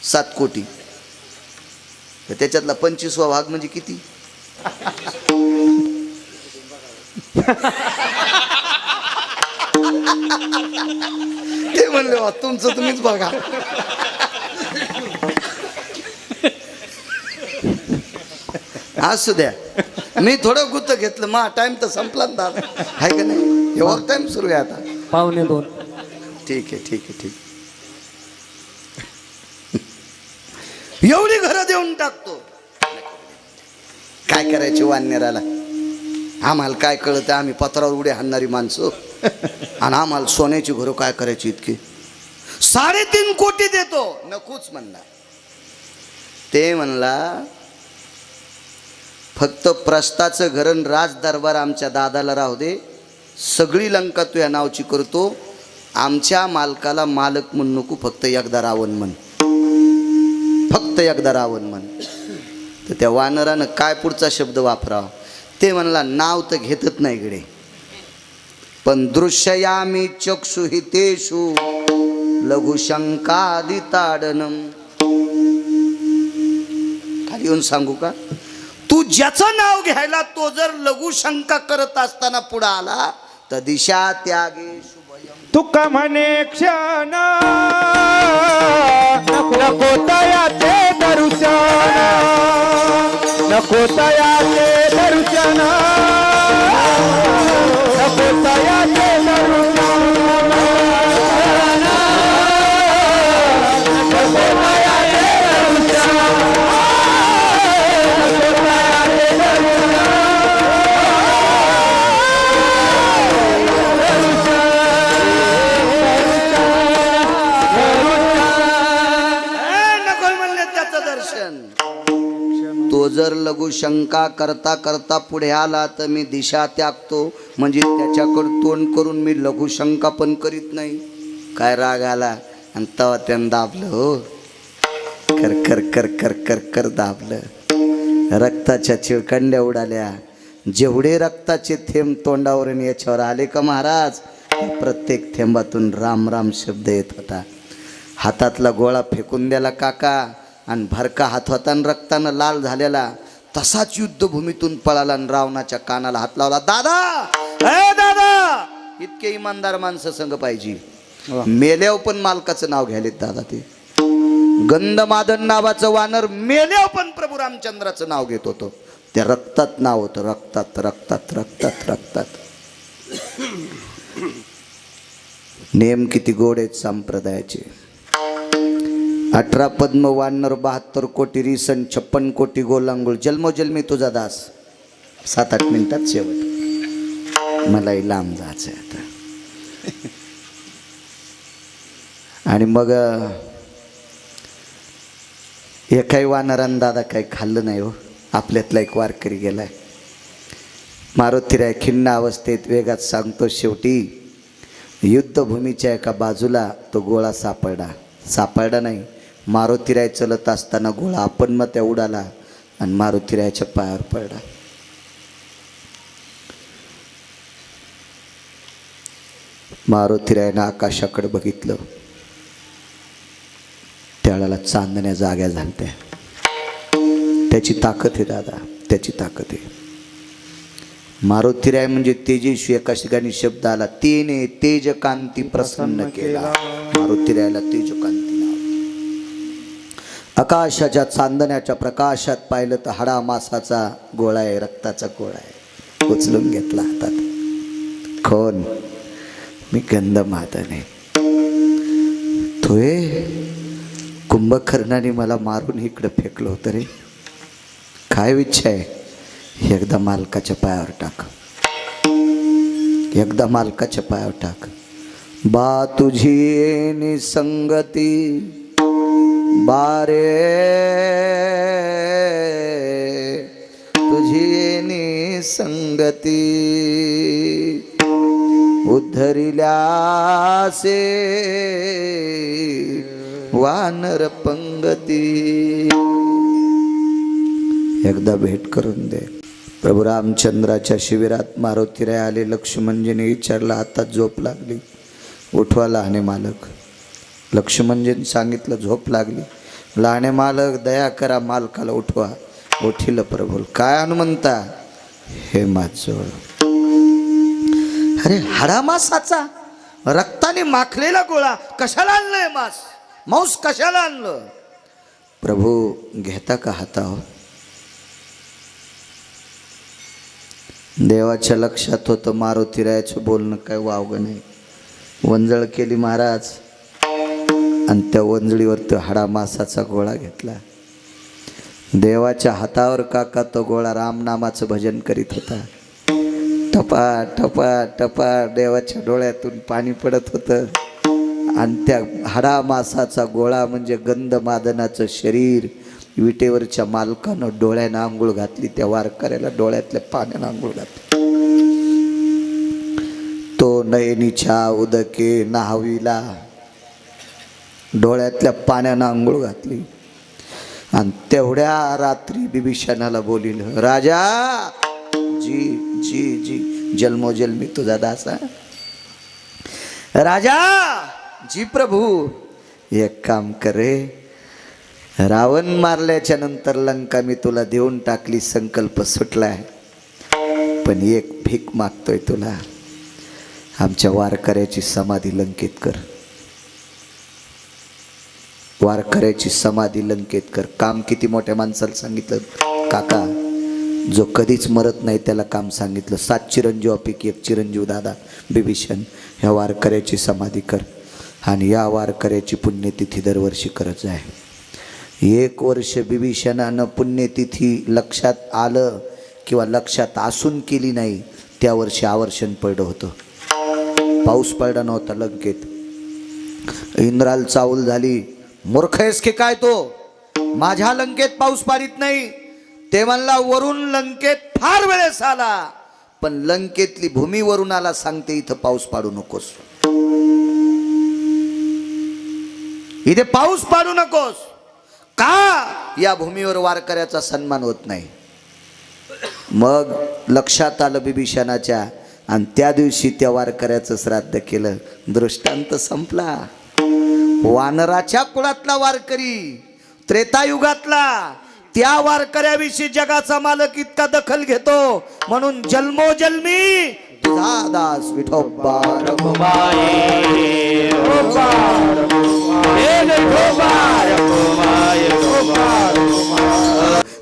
7 कोटी, तर त्याच्यातला 25वा भाग म्हणजे किती? ते म्हणले तुमचं तुम्हीच बघा. असू द्या, मी थोडं गुत्त घेतलं. मा टाइम तर संपला ना दादा, आहे का नाही? एवढा टाइम सुरू आहे आता. 1:45. ठीक आहे ठीक आहे ठीक. एवढी घरं देऊन टाकतो. काय करायची वाननेराला? आम्हाला काय कळतं? आम्ही पत्रावर उड्या हाणणारी माणसं. आणि आम्हाला सोन्याची घरं काय करायची इतकी? 3.5 कोटी देतो. नकोच म्हणला. ते म्हणला फक्त प्रस्ताचं घरण राज दरबार आमच्या दादाला राहू दे, सगळी लंका तू या नावची करतो. आमच्या मालकाला मालक म्हणू नको, फक्त एकदा रावण म्हण, फक्त एकदा रावण म्हण. तर त्या वानरानं काय पुढचा शब्द वापरावा? ते म्हणला नाव तर घेतच नाही गडे, पण दृश्ययामी चक्षुहितेषु लघुशंकादिताडनम. खाली येऊन सांगू का? तू ज्याचं नाव घ्यायला तो जर लघुशंका करत असताना पुढे आला तर दिशा त्यागे शुभयम. तुका म्हणे क्षण नको तयाचे दर्शन, नको तयाचे दर्शन, नको तयाचे तो जर लघुशंका करता करता पुढे आला तर मी दिशा त्यागतो. म्हणजे त्याच्याकडे तोंड करून मी लघुशंका पण करीत नाही. काय राग आला आणि तेव्हा त्यानं दाबलं. हो, कर कर कर कर कर कर दाबलं. रक्ताच्या चिळकंड्या उडाल्या. जेवढे रक्ताचे थेंब तोंडावरून याच्यावर आले का महाराज, प्रत्येक थेंबातून राम राम शब्द येत होता. हातातला गोळा फेकून द्याला काका, आणि भरका हात होता आणि रक्तानं लाल झालेला. तसाच युद्धभूमीतून पळाला आणि रावणाच्या कानाला हात लावला. दादा, ए दादा, इतके इमानदार माणसं संग पाहिजे. मेल्याव पण मालकाचं नाव घ्यायलेत दादा. ते गंधमादन नावाचं वानर मेल्याव पण प्रभू रामचंद्राचं नाव घेत होतं. त्या रक्तात नाव होतं, रक्तात रक्तात रक्तात रक्तात. नेम किती गोड आहेत संप्रदायाचे. 18 पद्म वानर, 72 कोटी रिसन, 56 कोटी गोलांगुळ, जन्मोजन्मी तुझा दास. 7-8 मिनिटात शेवट. मलाही लांब जायचं आता. आणि मग एकाही वानरानं दादा काही खाल्लं नाही. हो, आपल्यातला एक वारकरी गेलाय. मारुतीराय खिन्न अवस्थेत वेगात सांगतो, शेवटी युद्धभूमीच्या एका बाजूला तो गोळा सापडला नाही. मारुतीराय चलत असताना गोळा आपण मग त्या उडाला आणि मारुतीरायच्या पायावर पडला. मारुतीरायनं आकाशाकडे बघितलं. त्याला चांदण्या जाग्या झालत्या. त्याची ताकद आहे दादा, त्याची ताकद आहे. मारुतीराय म्हणजे तेजस्वी. एका ठिकाणी शब्द आला, तेने तेजकांती प्रसन्न केला. मारुतीरायला तेजकांती नाव. आकाशाच्या चांदण्याच्या प्रकाशात पाहिलं तर हाडा मासाचा गोळा आहे, रक्ताचा गोळा आहे. उचलून घेतला हातात. कोण? मी गंधमादन आहे. तोय कुंभकर्णाने मला मारून इकडं फेकलं होतं रे. काय इच्छा आहे? एकदा मालकाच्या पायावर टाक, एकदा मालकाच्या पायावर टाक. बा तुझी निसंगती बारे, तुझी निसंगती उद्धरिल्यासे वानर पंगती. एकदा भेट करून दे. प्रभू रामचंद्राच्या शिबिरात मारुतीराय आले. लक्ष्मणजीने विचारलं, आता झोप लागली, उठवा लहाने मालक. लक्ष्मणजीने सांगितलं, झोप लागली. लहाने मालक, दया करा, मालकाला उठवा. उठिलं प्रभू. काय हनुमंता? हे माझं. अरे हाडामासाचा रक्ताने माखलेला गोळा कशाला आणलंय? मांस कशाला आणलं? प्रभू घेता का हातावर? देवाच्या लक्षात होतं मारुतीरायाचं बोलणं काय वावगं नाही. वंजळ केली महाराज आणि त्या वंजळीवर तो हाडामासाचा गोळा घेतला. देवाच्या हातावर काका तो गोळा रामनामाचं भजन करीत होता. टपा टपा टपा देवाच्या डोळ्यातून पाणी पडत होतं. आणि त्या हाडामासाचा गोळा म्हणजे गंधमादनाचं शरीर. विटेवरच्या मालकानं डोळ्यानं आंघोळ घातली. त्या वारकऱ्याला डोळ्यातल्या पाण्यानं आंघोळ घातली. तो नयनीच्या उदके न्हावीला, डोळ्यातल्या पाण्यानं आंघोळ घातली. आणि तेवढ्या रात्री बिभीषणाला बोलिलं, राजा जी जी जी जन्मोजन्मी तुझा दासा. राजा जी प्रभू, एक काम करे, रावण मारल्याच्या नंतर लंका मी तुला देऊन टाकली, संकल्प सुटलाय. पण एक भीक मागतोय तुला, आमच्या वारकऱ्याची समाधी लंकेत कर. वारकऱ्याची समाधी लंकेत कर. काम किती मोठ्या माणसाला सांगितलं काका, जो कधीच मरत नाही त्याला काम सांगितलं. 7 चिरंजीवापैकी एक चिरंजीव दादा बिभीषण. ह्या वारकऱ्याची समाधी कर आणि या वारकऱ्याची पुण्यतिथी दरवर्षी करत जाय. 1 वर्ष बिभीषणानं पुण्यतिथी लक्षात आलं किंवा लक्षात असून केली नाही, त्या वर्षी आवर्षण पडलं होतं. पाऊस पडला नव्हता लंकेत. इंद्राला चावल झाली, मूर्ख आहेस की काय तो, माझ्या लंकेत पाऊस पाडित नाही. ते म्हणला वरून लंकेत फार वेळेस आला, पण लंकेतली भूमी वरून आला, सांगते इथं पाऊस पाडू नकोस, इथे पाऊस पाडू नकोस. का? या भूमीवर वारकऱ्याचा सन्मान होत नाही. मग लक्षात आलं बिभीषणाच्या आणि त्या दिवशी त्या वारकऱ्याचं श्राद्ध केलं. दृष्टांत संपला. वानराच्या कुळातला वारकरी, त्रेतायुगातला, त्या वारकऱ्याविषयी जगाचा मालक इतका दखल घेतो. म्हणून जन्मोजन्मी तुझा दास विठोबा रघुमाई,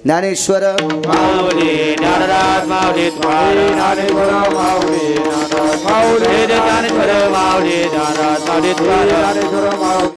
ज्ञानेश्वर माऊली ज्ञानराज माऊली तुम्हारी ज्ञानेश्वर माऊली ज्ञानराज माऊली ज्ञानेश्वर माऊली ज्ञानराज माऊली तुम्हारी ज्ञानेश्वर माऊली.